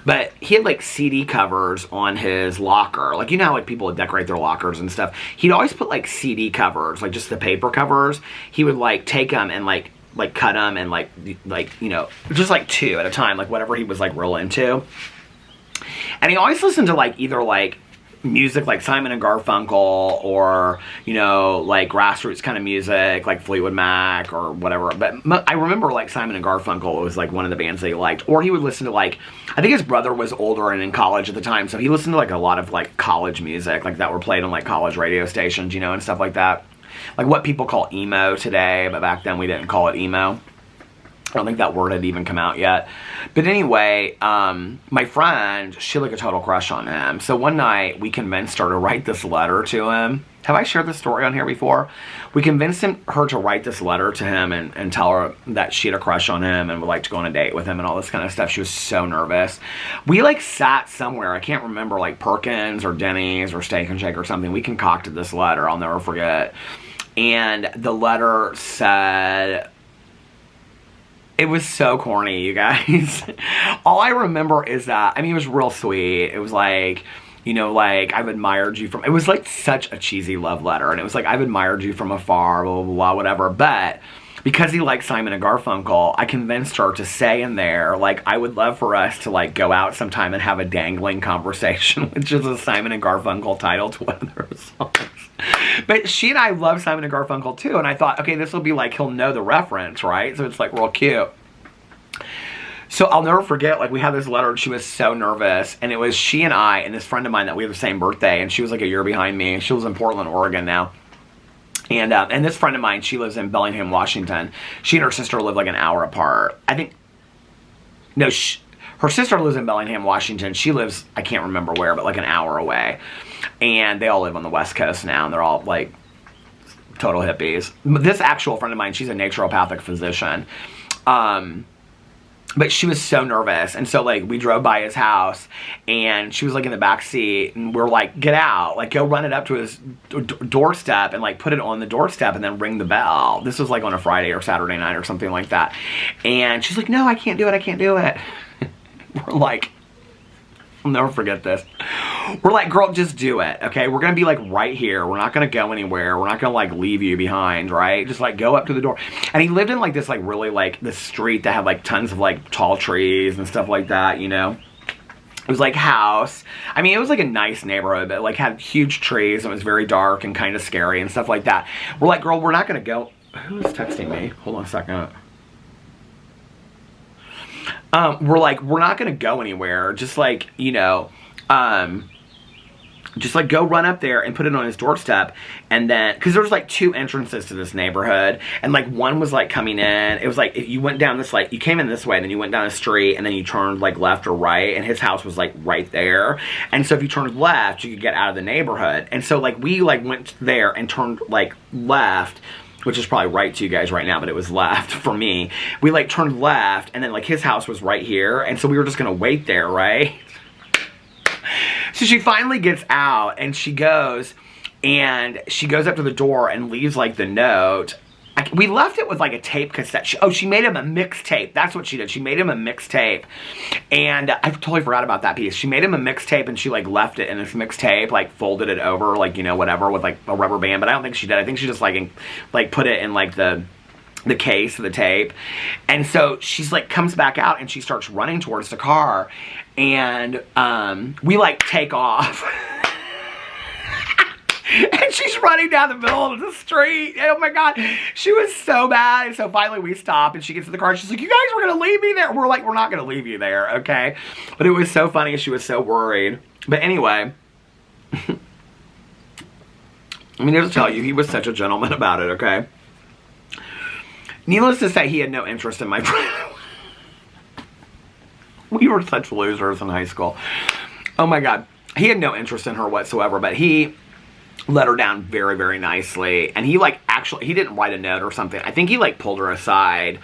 But he had, like, CD covers on his locker. Like, you know how, like, people would decorate their lockers and stuff? He'd always put, like, CD covers, like, just the paper covers. He would, like, take them and, like cut them and like you know, just like 2 at a time, like whatever he was like real into. And he always listened to like either like music like Simon and Garfunkel, or you know, like grassroots kind of music like Fleetwood Mac or whatever. But I remember like Simon and Garfunkel was like one of the bands that he liked. Or he would listen to like, I think his brother was older and in college at the time, so he listened to like a lot of like college music like that were played on like college radio stations, you know, and stuff like that. Like what people call emo today, but back then we didn't call it emo. I don't think that word had even come out yet. But anyway, my friend, she had like a total crush on him. So one night, we convinced her to write this letter to him. Have I shared this story on here before? We convinced her to write this letter to him and tell her that she had a crush on him and would like to go on a date with him and all this kind of stuff. She was so nervous. We like sat somewhere, I can't remember, like Perkins or Denny's or Steak and Shake or something. We concocted this letter, I'll never forget. And the letter said, it was so corny, you guys. All I remember is that, I mean, it was real sweet. It was like, you know, like, I've admired you from, it was like such a cheesy love letter. And it was like, I've admired you from afar, blah, blah, blah, whatever. But because he liked Simon and Garfunkel, I convinced her to say in there, like, I would love for us to, like, go out sometime and have a dangling conversation, which is a Simon and Garfunkel title to one of their songs. But she and I love Simon and Garfunkel, too, and I thought, okay, this will be like, he'll know the reference, right? So it's, like, real cute. So I'll never forget, like, we had this letter, and she was so nervous, and it was she and I and this friend of mine that we have the same birthday, and she was, like, a year behind me. She lives in Portland, Oregon now. And this friend of mine, she lives in Bellingham, Washington. She and her sister live like an hour apart. I think, no, her sister lives in Bellingham, Washington. She lives, I can't remember where, but like an hour away. And they all live on the West Coast now, and they're all like total hippies. This actual friend of mine, she's a naturopathic physician. But she was so nervous, and so, like, we drove by his house, and she was, like, in the back seat, and we're like, get out, like, go run it up to his doorstep, and, like, put it on the doorstep, and then ring the bell. This was, like, on a Friday or Saturday night or something like that, and she's like, no, I can't do it, I can't do it. We're like, I'll never forget this. We're like, girl, just do it, okay? We're gonna be, like, right here. We're not gonna go anywhere. We're not gonna, like, leave you behind, right? Just, like, go up to the door. And he lived in, like, this, like, really, like, this street that had, like, tons of, like, tall trees and stuff like that, you know? It was like house. I mean, it was like a nice neighborhood, but like had huge trees and it was very dark and kind of scary and stuff like that. We're like, girl, we're not gonna go. Who is texting me? Hold on a second. We're like, we're not gonna go anywhere. Just like, you know, just like go run up there and put it on his doorstep. And then, because there was like 2 entrances to this neighborhood, and like one was like coming in. It was like if you went down this, like you came in this way, and then you went down a street, and then you turned like left or right, and his house was like right there. And so if you turned left, you could get out of the neighborhood. And so like we like went there and turned like left, which is probably right to you guys right now, but it was left for me. We like turned left, and then like his house was right here, and so we were just gonna wait there, right? So she finally gets out, and she goes up to the door and leaves like the note. We left it with like a tape cassette. She made him a mixtape. That's what she did. She made him a mixtape. And I totally forgot about that piece. She made him a mixtape, and she like left it in this mixtape, like folded it over, like, you know, whatever, with like a rubber band. But I don't think she did. I think she just like put it in like the case of the tape. And so she's like comes back out, and she starts running towards the car, and we like take off. And she's running down the middle of the street. Oh my God. She was so bad. And so finally we stop, and she gets to the car, and she's like, you guys were going to leave me there? We're like, we're not going to leave you there, okay? But it was so funny. She was so worried. But anyway, I mean, to tell you, he was such a gentleman about it, okay? Needless to say, he had no interest in my friend. We were such losers in high school. Oh my God. He had no interest in her whatsoever, but he let her down very, very nicely. And he like actually, he didn't write a note or something. I think he like pulled her aside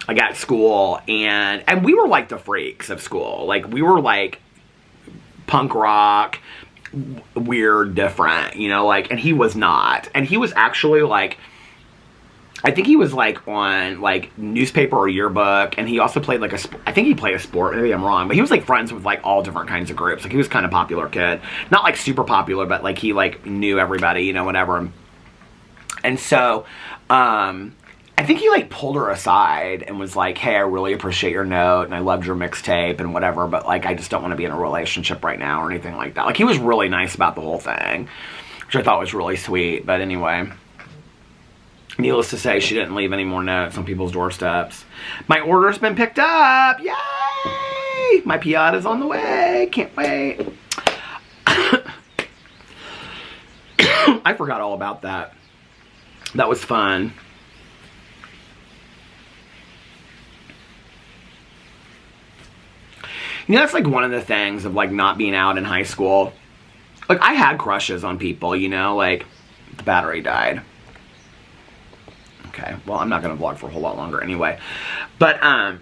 like at school, and we were like the freaks of school. Like we were like punk rock, weird, different, you know, like, and he was not. And he was actually like, I think he was like on like newspaper or yearbook, and he also played like I think he played a sport, maybe I'm wrong, but he was like friends with like all different kinds of groups. Like he was kind of popular kid, not like super popular, but like he like knew everybody, you know, whatever. And so I think he like pulled her aside and was like, hey, I really appreciate your note, and I loved your mixtape and whatever, but like I just don't want to be in a relationship right now or anything like that. Like he was really nice about the whole thing, which I thought was really sweet. But anyway, needless to say, she didn't leave any more notes on people's doorsteps. My order's been picked up. Yay! My Piata's on the way. Can't wait. I forgot all about that. That was fun. You know, that's like one of the things of like not being out in high school. Like I had crushes on people, you know, like the battery died. Okay, well, I'm not going to vlog for a whole lot longer anyway. But, I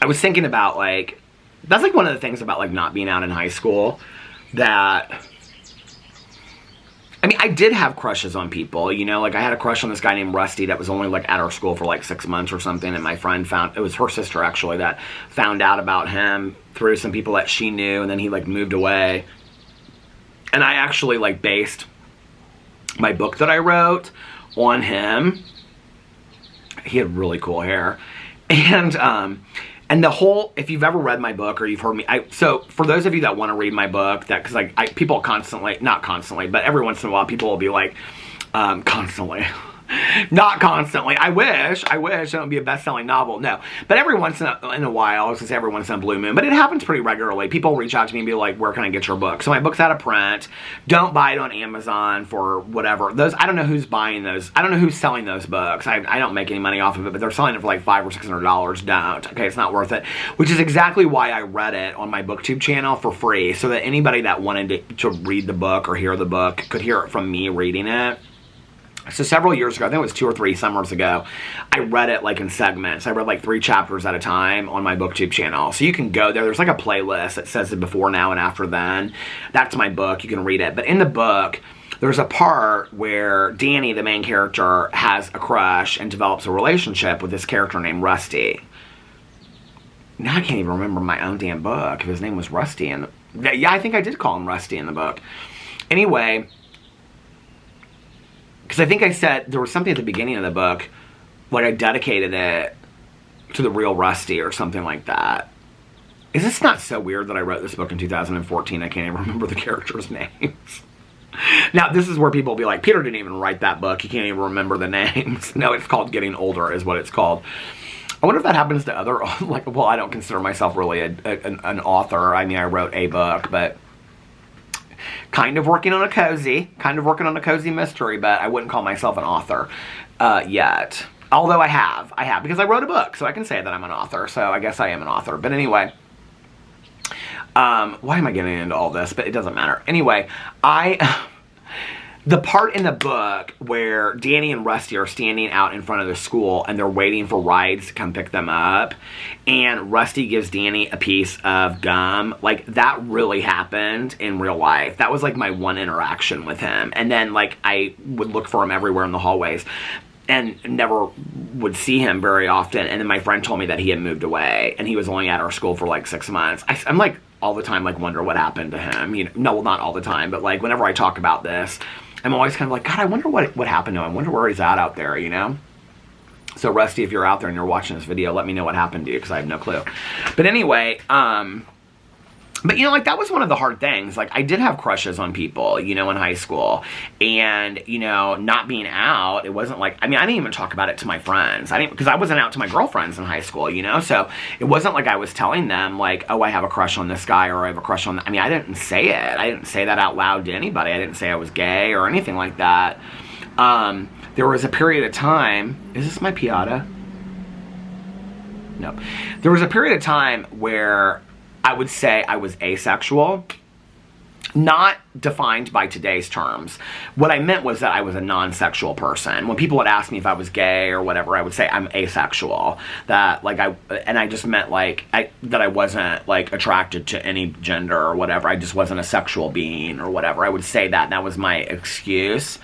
was thinking about, like, that's, like, one of the things about, like, not being out in high school that, I mean, I did have crushes on people, you know? Like, I had a crush on this guy named Rusty that was only, like, at our school for, like, 6 months or something, and my friend found, it was her sister, actually, that found out about him through some people that she knew, and then he, like, moved away. And I actually, like, based my book that I wrote on him. He had really cool hair. And the whole, if you've ever read my book or you've heard me, so for those of you that want to read my book, that, because like people constantly, not constantly, but every once in a while people will be like, constantly. Not constantly. I wish it would be a best-selling novel. No. But every once in a while, I was going to say every once in a blue moon, but it happens pretty regularly. People reach out to me and be like, where can I get your book? So my book's out of print. Don't buy it on Amazon for whatever. Those, I don't know who's buying those. I don't know who's selling those books. I don't make any money off of it, but they're selling it for like $500 or $600. Don't. Okay, it's not worth it. Which is exactly why I read it on my BookTube channel for free, so that anybody that wanted to read the book or hear the book could hear it from me reading it. So several years ago, I think it was 2 or 3 summers ago, I read it like in segments. I read like 3 chapters at a time on my BookTube channel. So you can go there. There's like a playlist that says the before, now, and after then. That's my book. You can read it. But in the book, there's a part where Danny, the main character, has a crush and develops a relationship with this character named Rusty. Now I can't even remember my own damn book if his name was Rusty. Yeah, I think I did call him Rusty in the book. Anyway, because I think I said there was something at the beginning of the book, like I dedicated it to the real Rusty or something like that. Is this not so weird that I wrote this book in 2014? I can't even remember the characters' names. Now, this is where people will be like, Peter didn't even write that book. He can't even remember the names. No, it's called Getting Older is what it's called. I wonder if that happens to other, like, well, I don't consider myself really an author. I mean, I wrote a book, but kind of working on a cozy mystery, but I wouldn't call myself an author yet. Although I have, because I wrote a book, so I can say that I'm an author, so I guess I am an author. But anyway, why am I getting into all this? But it doesn't matter. Anyway, the part in the book where Danny and Rusty are standing out in front of the school and they're waiting for rides to come pick them up, and Rusty gives Danny a piece of gum, like, that really happened in real life. That was like my one interaction with him. And then, like, I would look for him everywhere in the hallways and never would see him very often. And then my friend told me that he had moved away and he was only at our school for like 6 months. I'm like, all the time, like, wonder what happened to him. You know, no, well, not all the time, but like whenever I talk about this, I'm always kind of like, God, I wonder what happened to him. I wonder where he's at out there, you know? So Rusty, if you're out there and you're watching this video, let me know what happened to you, because I have no clue. But anyway, but, you know, like, that was one of the hard things. Like, I did have crushes on people, you know, in high school. And, you know, not being out, it wasn't like, I mean, I didn't even talk about it to my friends. Because I wasn't out to my girlfriends in high school, you know? So, it wasn't like I was telling them, like, oh, I have a crush on this guy, or I have a crush on that. I mean, I didn't say it. I didn't say that out loud to anybody. I didn't say I was gay or anything like that. There was a period of time, is this my Piata? No. There was a period of time where I would say I was asexual, not defined by today's terms. What I meant was that I was a non-sexual person. When people would ask me if I was gay or whatever, I would say I'm asexual. That, like, I just meant, like, that I wasn't, like, attracted to any gender or whatever. I just wasn't a sexual being or whatever. I would say that, and that was my excuse.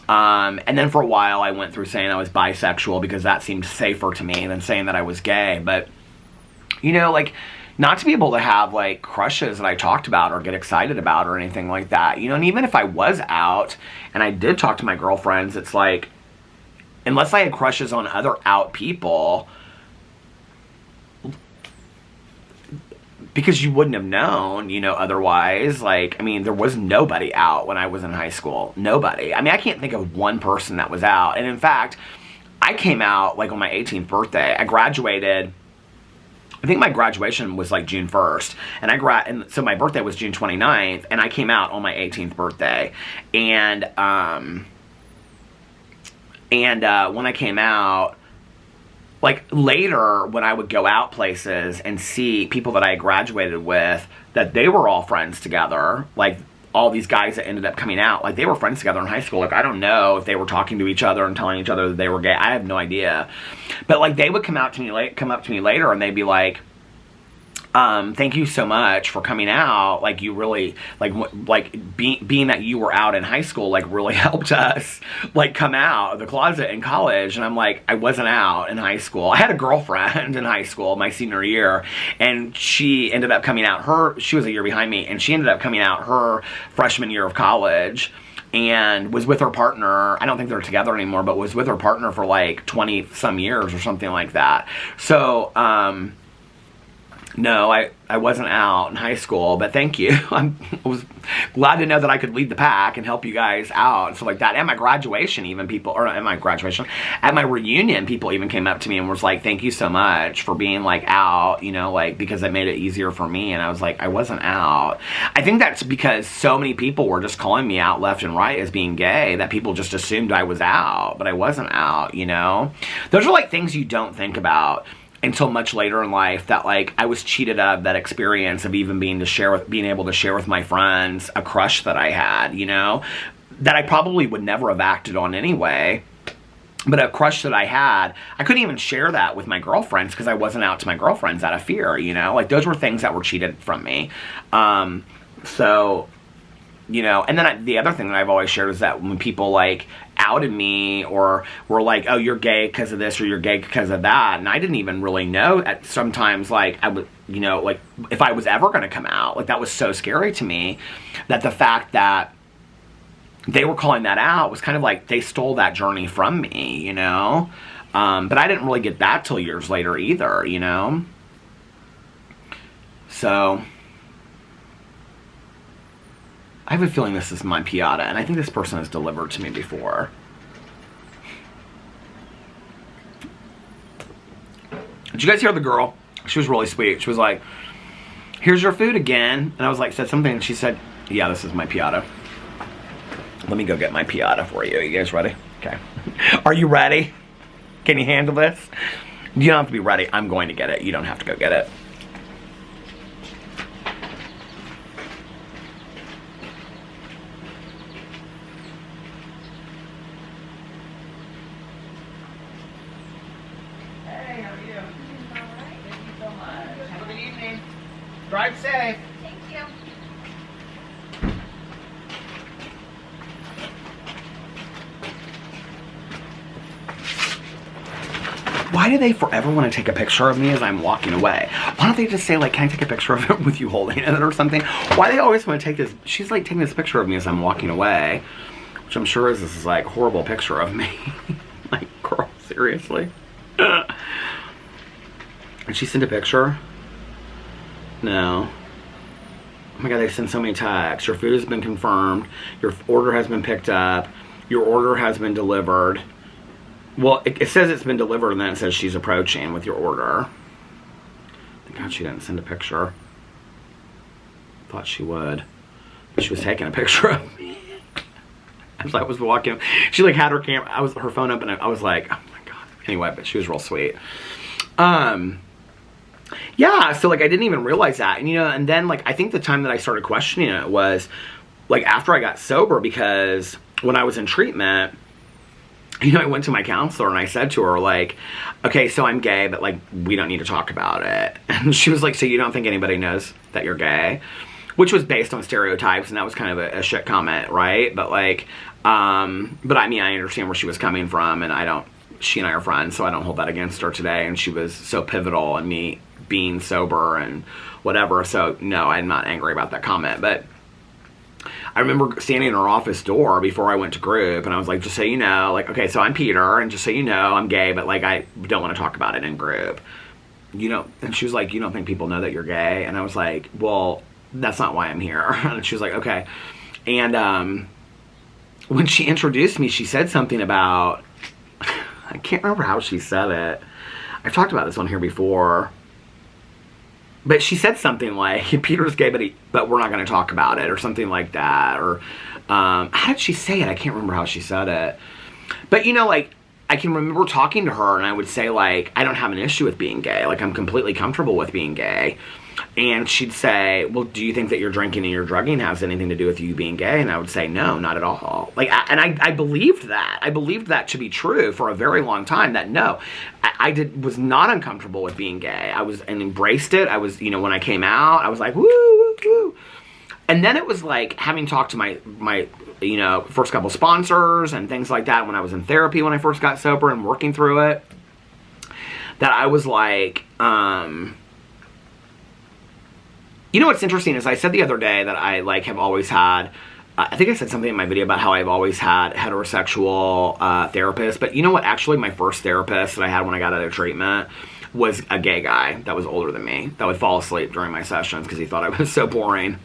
And then for a while I went through saying I was bisexual because that seemed safer to me than saying that I was gay. But, you know, like, not to be able to have, like, crushes that I talked about or get excited about or anything like that, you know, and even if I was out and I did talk to my girlfriends, it's like, unless I had crushes on other out people, because you wouldn't have known, you know, otherwise. Like, I mean, there was nobody out when I was in high school. Nobody. I mean, I can't think of one person that was out. And in fact, I came out, like, on my 18th birthday. I graduated, I think my graduation was like June 1st, and so my birthday was June 29th, and I came out on my 18th birthday. And when I came out, like, later when I would go out places and see people that I graduated with, that they were all friends together, like all these guys that ended up coming out, like, they were friends together in high school. Like, I don't know if they were talking to each other and telling each other that they were gay. I have no idea. But, like, they would come up to me later and they'd be like, thank you so much for coming out. Like, you really, being that you were out in high school, like, really helped us, like, come out of the closet in college. And I'm like, I wasn't out in high school. I had a girlfriend in high school my senior year, and she ended up coming out, she was a year behind me, and she ended up coming out her freshman year of college, and was with her partner. I don't think they're together anymore, but was with her partner for like 20 some years or something like that. So, no, I wasn't out in high school, but thank you. I was glad to know that I could lead the pack and help you guys out and stuff like that. At my graduation, even people, or at my reunion, people even came up to me and was like, thank you so much for being, like, out, you know, like, because it made it easier for me. And I was like, I wasn't out. I think that's because so many people were just calling me out left and right as being gay that people just assumed I was out, but I wasn't out, you know? Those are, like, things you don't think about until much later in life, that, like, I was cheated out of that experience of even being able to share with my friends a crush that I had, you know, that I probably would never have acted on anyway. But a crush that I had, I couldn't even share that with my girlfriends because I wasn't out to my girlfriends out of fear, you know, like, those were things that were cheated from me. So, you know, and then the other thing that I've always shared is that when people, like, outed me or were like, oh, you're gay because of this or you're gay because of that, and I didn't even really know sometimes, like, I would, you know, like, if I was ever going to come out, like, that was so scary to me, that the fact that they were calling that out was kind of like they stole that journey from me, you know. But I didn't really get that till years later either, you know. So I have a feeling this is my Piata, and I think this person has delivered to me before. Did you guys hear the girl? She was really sweet. She was like, here's your food again. And I was like, said something, and she said, yeah, this is my Piata. Let me go get my Piata for you. You guys ready? Okay. Are you ready? Can you handle this? You don't have to be ready. I'm going to get it. You don't have to go get it. Hey, how are you? All right. Thank you so much. Have a good evening. Drive safe. Thank you. Why do they forever want to take a picture of me as I'm walking away? Why don't they just say, like, can I take a picture of it with you holding it or something? Why do they always want to take this? She's like taking this picture of me as I'm walking away, which I'm sure is this like horrible picture of me. Like, girl, seriously? And she sent a picture? No. Oh my God, they sent so many texts. Your food has been confirmed. Your order has been picked up. Your order has been delivered. Well, it says it's been delivered, and then it says she's approaching with your order. Thank God she didn't send a picture. Thought she would. But she was taking a picture of me. As I was walking, she like had her camera, her phone up, and I was like, oh my God. Anyway, but she was real sweet. Yeah, so like I didn't even realize that. And and then like I think the time that I started questioning it was like after I got sober, because when I was in treatment, I went to my counselor and I said to her, like, okay, so I'm gay, but, like, we don't need to talk about it. And she was like, so you don't think anybody knows that you're gay? Which was based on stereotypes, and that was kind of a shit comment, right? But, like, but I mean, I understand where she was coming from, and she and I are friends, so I don't hold that against her today. And she was so pivotal in me being sober and whatever. So, no, I'm not angry about that comment, but I remember standing in her office door before I went to group, and I was like, just so you know, like, okay, so I'm Peter, and just so you know, I'm gay, but, like, I don't want to talk about it in group. And she was like, you don't think people know that you're gay? And I was like, well, that's not why I'm here. And she was like, okay. And when she introduced me, she said something about, I can't remember how she said it. I've talked about this on here before. But she said something like, Peter's gay, but we're not going to talk about it, or something like that. Or, how did she say it? I can't remember how she said it. But, like, I can remember talking to her, and I would say, like, I don't have an issue with being gay. Like, I'm completely comfortable with being gay. And she'd say, well, do you think that your drinking and your drugging has anything to do with you being gay? And I would say, no, not at all. Like, I believed that. I believed that to be true for a very long time, that no, I was not uncomfortable with being gay. And embraced it. I was, when I came out, I was like, woo, woo, woo. And then it was like, having talked to my first couple sponsors and things like that when I was in therapy when I first got sober and working through it, that I was like, what's interesting is I said the other day that I, like, have always had, I think I said something in my video about how I've always had heterosexual therapists. But you know what? Actually, my first therapist that I had when I got out of treatment was a gay guy that was older than me, that would fall asleep during my sessions because he thought I was so boring.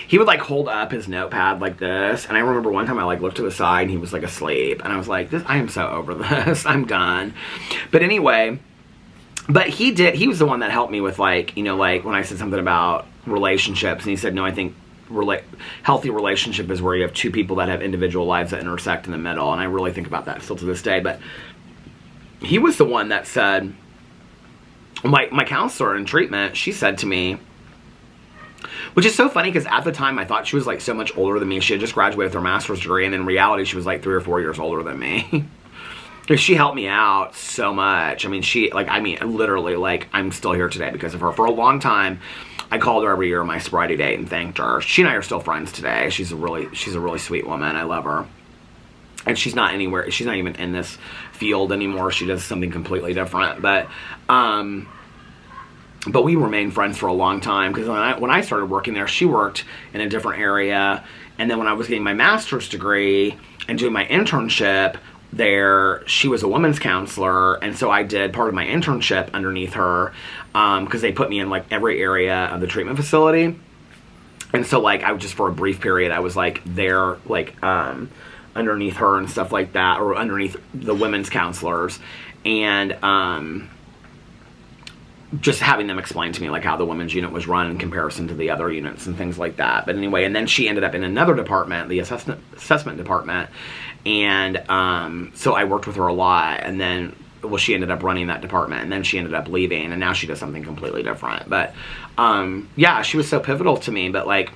He would, like, hold up his notepad like this, and I remember one time I, like, looked to the side and he was, like, asleep, and I was like, I am so over this. I'm done. But anyway, but he was the one that helped me with, like, like when I said something about relationships, and he said, no, I think healthy relationship is where you have two people that have individual lives that intersect in the middle. And I really think about that still to this day. But he was the one that said, my counselor in treatment, she said to me, which is so funny because at the time I thought she was, like, so much older than me. She had just graduated with her master's degree, and in reality she was, like, 3 or 4 years older than me. She helped me out so much. I mean, literally, like, I'm still here today because of her. For a long time, I called her every year on my sobriety date and thanked her. She and I are still friends today. She's a really sweet woman. I love her. And she's not even in this field anymore. She does something completely different. But we remained friends for a long time because when I started working there, she worked in a different area. And then when I was getting my master's degree and doing my internship, there, she was a women's counselor, and so I did part of my internship underneath her, because they put me in like every area of the treatment facility. And so like I was just, for a brief period, I was like there, like underneath her and stuff like that, or underneath the women's counselors, and just having them explain to me like how the women's unit was run in comparison to the other units and things like that. But anyway, and then she ended up in another department, the assessment department, and so I worked with her a lot. And then, well, she ended up running that department, and then she ended up leaving, and now she does something completely different. But yeah, she was so pivotal to me. But like,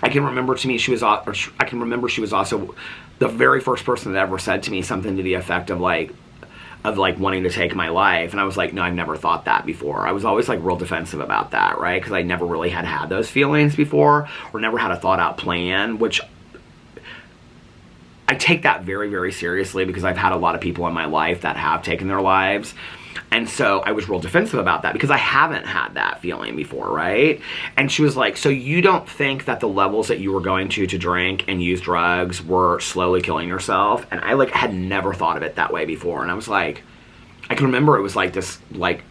I can remember she was also the very first person that ever said to me something to the effect of like wanting to take my life. And I was like, no, I've never thought that before. I was always like real defensive about that, right? Because I never really had those feelings before, or never had a thought out plan, which I take that very, very seriously, because I've had a lot of people in my life that have taken their lives. And so I was real defensive about that, because I haven't had that feeling before, right? And she was like, so you don't think that the levels that you were going to drink and use drugs were slowly killing yourself? And I like had never thought of it that way before. And I was like, I can remember it was like this like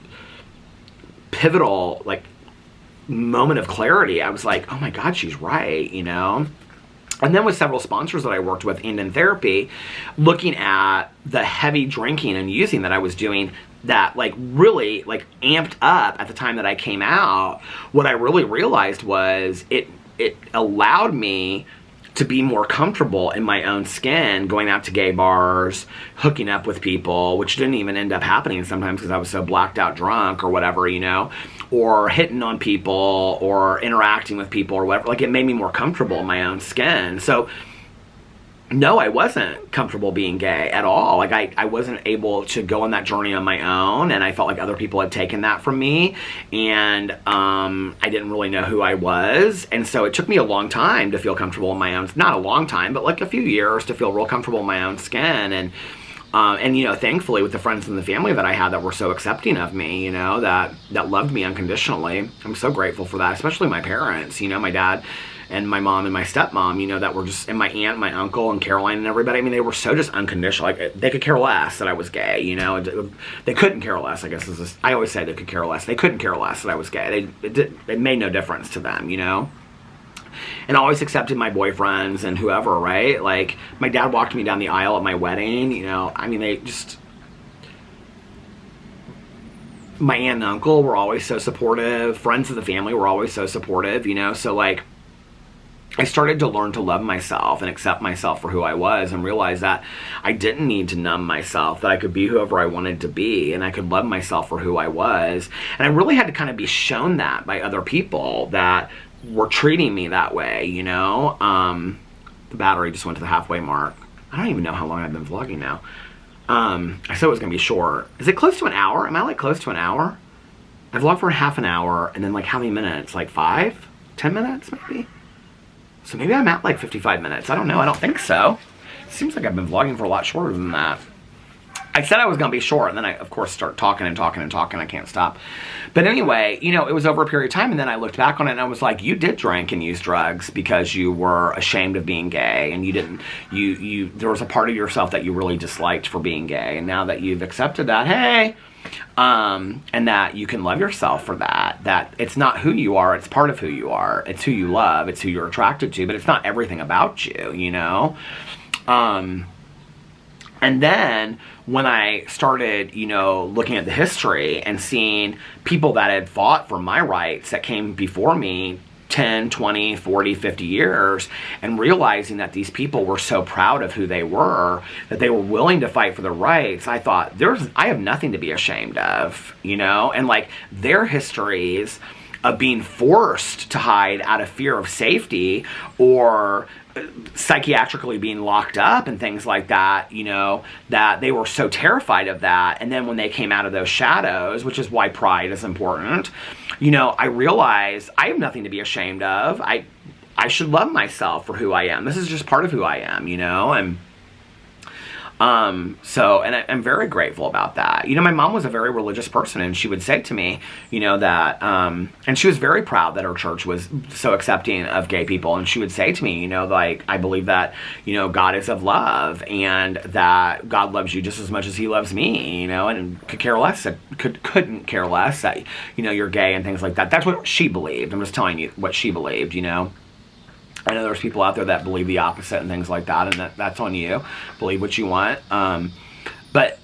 pivotal like moment of clarity. I was like, oh my God, she's right, you know? And then with several sponsors that I worked with and in therapy, looking at the heavy drinking and using that I was doing, that like really like amped up at the time that I came out, what I really realized was it allowed me to be more comfortable in my own skin, going out to gay bars, hooking up with people, which didn't even end up happening sometimes because I was so blacked out drunk or whatever, you know, or hitting on people or interacting with people or whatever. Like, it made me more comfortable in my own skin. So no, I wasn't comfortable being gay at all. Like, I wasn't able to go on that journey on my own, and I felt like other people had taken that from me, and I didn't really know who I was. And so it took me a long time to feel comfortable in my own, not a long time, but like a few years to feel real comfortable in my own skin. And you know, thankfully, with the friends and the family that I had that were so accepting of me, you know, that loved me unconditionally, I'm so grateful for that, especially my parents, you know, my dad and my mom and my stepmom, you know, that were just, and my aunt, my uncle, and Caroline and everybody. I mean, they were so just unconditional. Like, they could care less that I was gay, you know. They couldn't care less, I guess. I always say they could care less. They couldn't care less that I was gay. It made no difference to them, you know. And I always accepted my boyfriends and whoever, right? Like, my dad walked me down the aisle at my wedding, you know. I mean, they just... My aunt and uncle were always so supportive. Friends of the family were always so supportive, you know. So, like, I started to learn to love myself and accept myself for who I was, and realize that I didn't need to numb myself, that I could be whoever I wanted to be, and I could love myself for who I was. And I really had to kind of be shown that by other people that were treating me that way, you know? The battery just went to the halfway mark. I don't even know how long I've been vlogging now. I said it was going to be short. Is it close to an hour? Am I like close to an hour? I vlogged for half an hour, and then like how many minutes? Like 5? 10 minutes maybe? So maybe I'm at like 55 minutes. I don't know. I don't think so. It seems like I've been vlogging for a lot shorter than that. I said I was going to be short, and then I, of course, start talking and talking and talking. I can't stop. But anyway, you know, it was over a period of time, and then I looked back on it, and I was like, you did drink and use drugs because you were ashamed of being gay, and you didn't, there was a part of yourself that you really disliked for being gay, and now that you've accepted that, hey, and that you can love yourself for that it's not who you are, it's part of who you are, it's who you love, it's who you're attracted to, but it's not everything about you, you know? And then when I started, you know, looking at the history and seeing people that had fought for my rights that came before me 10, 20, 40, 50 years, and realizing that these people were so proud of who they were, that they were willing to fight for their rights, I thought, I have nothing to be ashamed of, you know? And like, their histories of being forced to hide out of fear of safety, or psychiatrically being locked up and things like that, you know, that they were so terrified of that. And then when they came out of those shadows, which is why pride is important, you know, I realized I have nothing to be ashamed of. I should love myself for who I am. This is just part of who I am, you know. And So, and I'm very grateful about that. You know, my mom was a very religious person, and she would say to me, you know, that, and she was very proud that her church was so accepting of gay people. And she would say to me, you know, like, I believe that, you know, God is of love, and that God loves you just as much as he loves me, you know, and could care less, couldn't care less that, you know, you're gay and things like that. That's what she believed. I'm just telling you what she believed, you know. I know there's people out there that believe the opposite and things like that, and that's on you. Believe what you want. But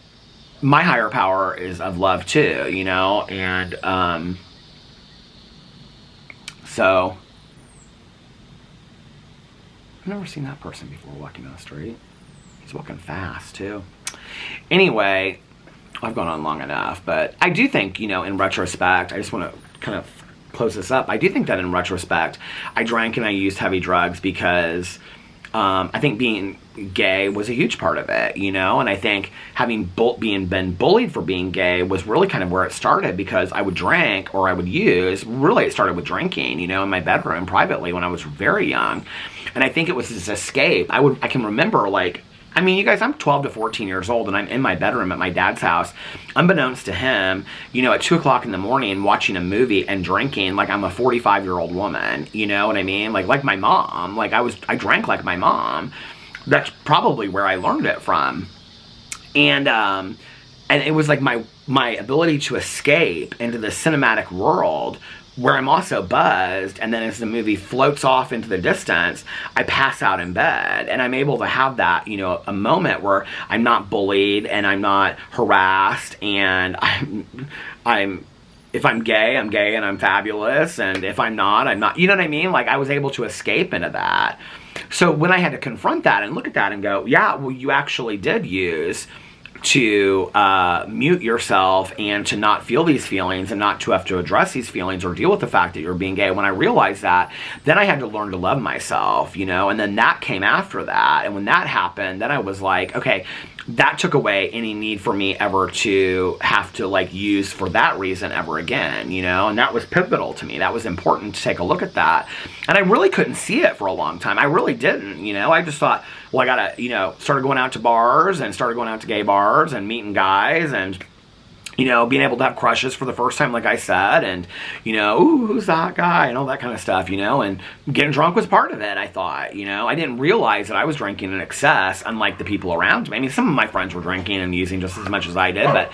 my higher power is of love too, you know, and so I've never seen that person before walking down the street. He's walking fast too. Anyway, I've gone on long enough, but I do think, you know, in retrospect, I just want to kind of close this up. I do think that in retrospect, I drank and I used heavy drugs because I think being gay was a huge part of it, you know, and I think having been bullied for being gay was really kind of where it started, because I would drink or I would use. Really, it started with drinking, you know, in my bedroom privately when I was very young, and I think it was this escape. I can remember, like, I mean, you guys, I'm 12 to 14 years old, and I'm in my bedroom at my dad's house, unbeknownst to him, you know, at 2 o'clock in the morning, watching a movie and drinking like I'm a 45-year-old woman, you know what I mean? Like my mom. Like, I drank like my mom. That's probably where I learned it from. And it was like my ability to escape into the cinematic world, where I'm also buzzed, and then as the movie floats off into the distance, I pass out in bed, and I'm able to have that, you know, a moment where I'm not bullied, and I'm not harassed, and if I'm gay, and I'm fabulous, and if I'm not, I'm not, you know what I mean? Like, I was able to escape into that. So when I had to confront that and look at that and go, yeah, well, you actually did use to mute yourself and to not feel these feelings and not to have to address these feelings or deal with the fact that you're being gay. When I realized that, then I had to learn to love myself, you know, and then that came after that. And when that happened, then I was like, okay, that took away any need for me ever to have to, like, use for that reason ever again, you know, and that was pivotal to me. That was important to take a look at that. And I really couldn't see it for a long time. I really didn't, you know. I just thought, well, I gotta, you know, started going out to bars and started going out to gay bars and meeting guys and, you know, being able to have crushes for the first time, like I said, and, you know, ooh, who's that guy, and all that kind of stuff, you know, and getting drunk was part of it, I thought, you know. I didn't realize that I was drinking in excess, unlike the people around me. I mean, some of my friends were drinking and using just as much as I did, but,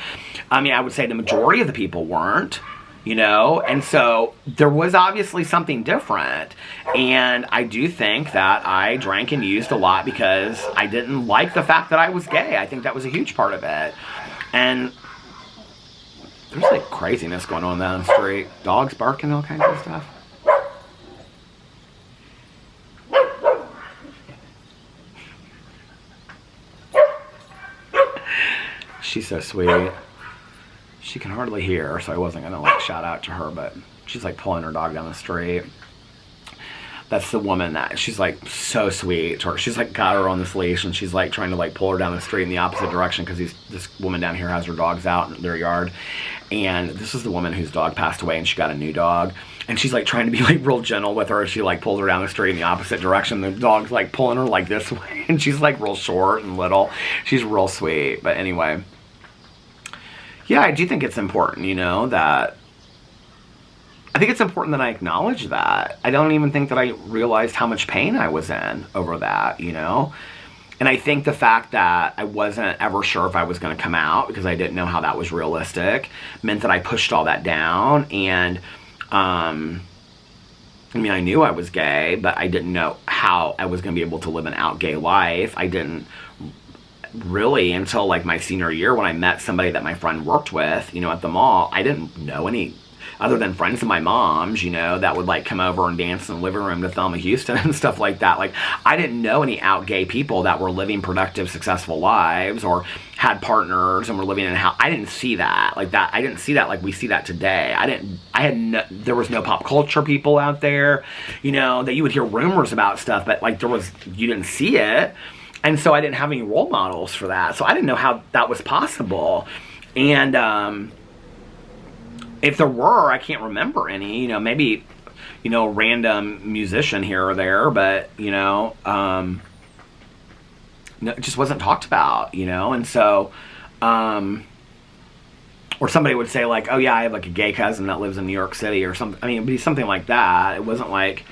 I mean, I would say the majority of the people weren't, you know, and so there was obviously something different, and I do think that I drank and used a lot because I didn't like the fact that I was gay. I think that was a huge part of it, and there's like craziness going on down the street. Dogs barking, all kinds of stuff. She's so sweet. She can hardly hear, so I wasn't gonna like shout out to her, but she's like pulling her dog down the street. That's the woman that, she's like so sweet. She's like got her on this leash, and she's like trying to like pull her down the street in the opposite direction, because this woman down here has her dogs out in their yard. And this is the woman whose dog passed away, and she got a new dog. And she's like trying to be like real gentle with her. She like pulls her down the street in the opposite direction. The dog's like pulling her like this way, and she's like real short and little. She's real sweet. But anyway, yeah, I do think it's important, you know, that I think it's important that I acknowledge that. I don't even think that I realized how much pain I was in over that, you know? And I think the fact that I wasn't ever sure if I was going to come out, because I didn't know how that was realistic, meant that I pushed all that down. And, I mean, I knew I was gay, but I didn't know how I was going to be able to live an out gay life. I didn't really until like my senior year, when I met somebody that my friend worked with, you know, at the mall. I didn't know any other than friends of my mom's, you know, that would like come over and dance in the living room to Thelma Houston and stuff like that. Like, I didn't know any out gay people that were living productive, successful lives or had partners and were living in a house. I didn't see that like that. I didn't see that like we see that today. There was no pop culture people out there, you know, that you would hear rumors about stuff, but like you didn't see it. And so I didn't have any role models for that. So I didn't know how that was possible. And, if there were, I can't remember any, you know, maybe, you know, random musician here or there, but, you know, no, it just wasn't talked about, you know? And so, or somebody would say like, oh yeah, I have like a gay cousin that lives in New York City or something. I mean, it'd be something like that. It wasn't like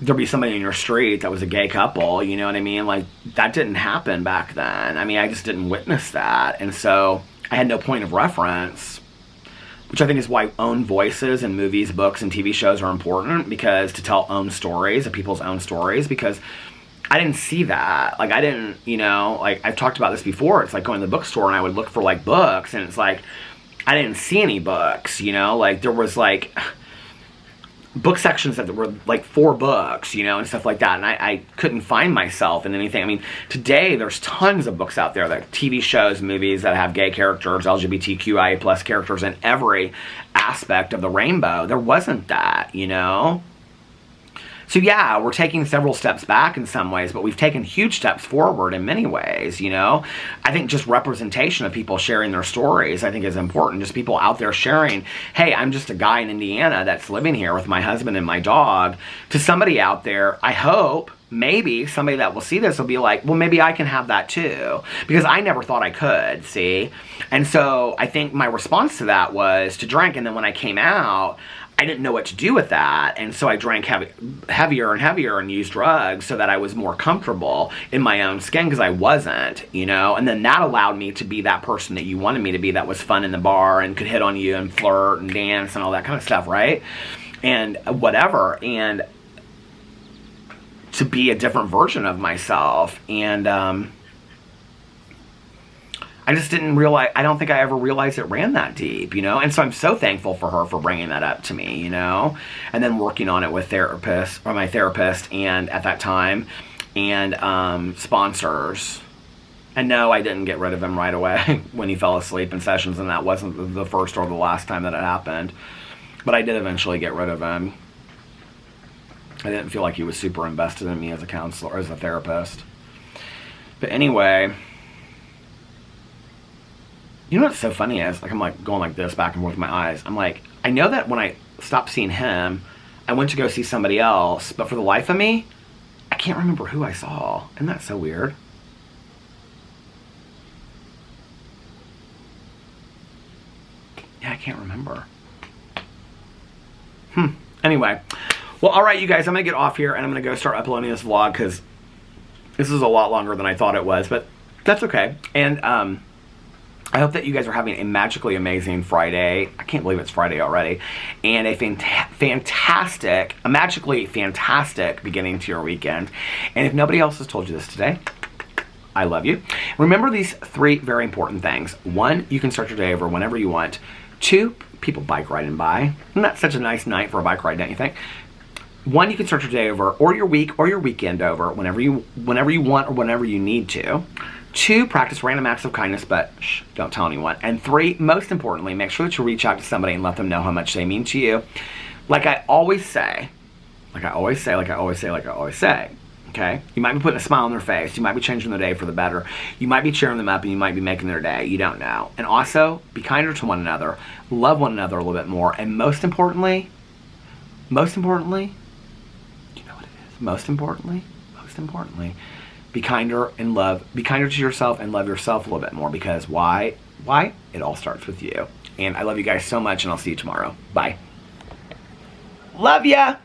there'd be somebody in your street that was a gay couple, you know what I mean? Like, that didn't happen back then. I mean, I just didn't witness that. And so I had no point of reference, which I think is why own voices in movies, books, and TV shows are important, because to tell own stories, of people's own stories, because I didn't see that. Like, I didn't, you know, like, I've talked about this before. It's like going to the bookstore and I would look for, like, books, and it's like, I didn't see any books, you know? Like, there was, like, book sections that were, like, 4 books, you know, and stuff like that, and I couldn't find myself in anything. I mean, today, there's tons of books out there, like TV shows, movies that have gay characters, LGBTQIA plus characters in every aspect of the rainbow. There wasn't that, you know? So yeah, we're taking several steps back in some ways, but we've taken huge steps forward in many ways, you know? I think just representation of people sharing their stories, I think, is important. Just people out there sharing, hey, I'm just a guy in Indiana that's living here with my husband and my dog. To somebody out there, I hope, maybe somebody that will see this will be like, well, maybe I can have that too. Because I never thought I could, see? And so I think my response to that was to drink, and then when I came out, I didn't know what to do with that, and so I drank heavier and heavier and used drugs so that I was more comfortable in my own skin, because I wasn't, you know? And then that allowed me to be that person that you wanted me to be, that was fun in the bar and could hit on you and flirt and dance and all that kind of stuff, right? And whatever, and to be a different version of myself. And I just didn't realize, I don't think I ever realized it ran that deep, you know? And so I'm so thankful for her for bringing that up to me, you know? And then working on it with my therapist, and at that time, and sponsors. And no, I didn't get rid of him right away when he fell asleep in sessions, and that wasn't the first or the last time that it happened. But I did eventually get rid of him. I didn't feel like he was super invested in me as a counselor, as a therapist. But anyway, you know what's so funny is, like, I'm like going like this back and forth with my eyes. I'm like, I know that when I stopped seeing him, I went to go see somebody else, but for the life of me, I can't remember who I saw. Isn't that so weird? Yeah, I can't remember. Anyway. Well, alright, you guys, I'm going to get off here, and I'm going to go start uploading this vlog, because this is a lot longer than I thought it was, but that's okay. And, I hope that you guys are having a magically amazing Friday. I can't believe it's Friday already. And a magically fantastic beginning to your weekend. And if nobody else has told you this today, I love you. Remember these 3 very important things. 1, you can start your day over whenever you want. 2, people bike riding by. Isn't that such a nice night for a bike ride, don't you think? 1, you can start your day over, or your week, or your weekend over, whenever you want or whenever you need to. 2, practice random acts of kindness, but shh, don't tell anyone. And 3, most importantly, make sure that you reach out to somebody and let them know how much they mean to you. Like I always say, okay? You might be putting a smile on their face. You might be changing their day for the better. You might be cheering them up, and you might be making their day. You don't know. And also, be kinder to one another. Love one another a little bit more. And most importantly, do you know what it is? Most importantly, be kinder and be kinder to yourself and love yourself a little bit more, because why? It all starts with you. And I love you guys so much, and I'll see you tomorrow. Bye. Love ya!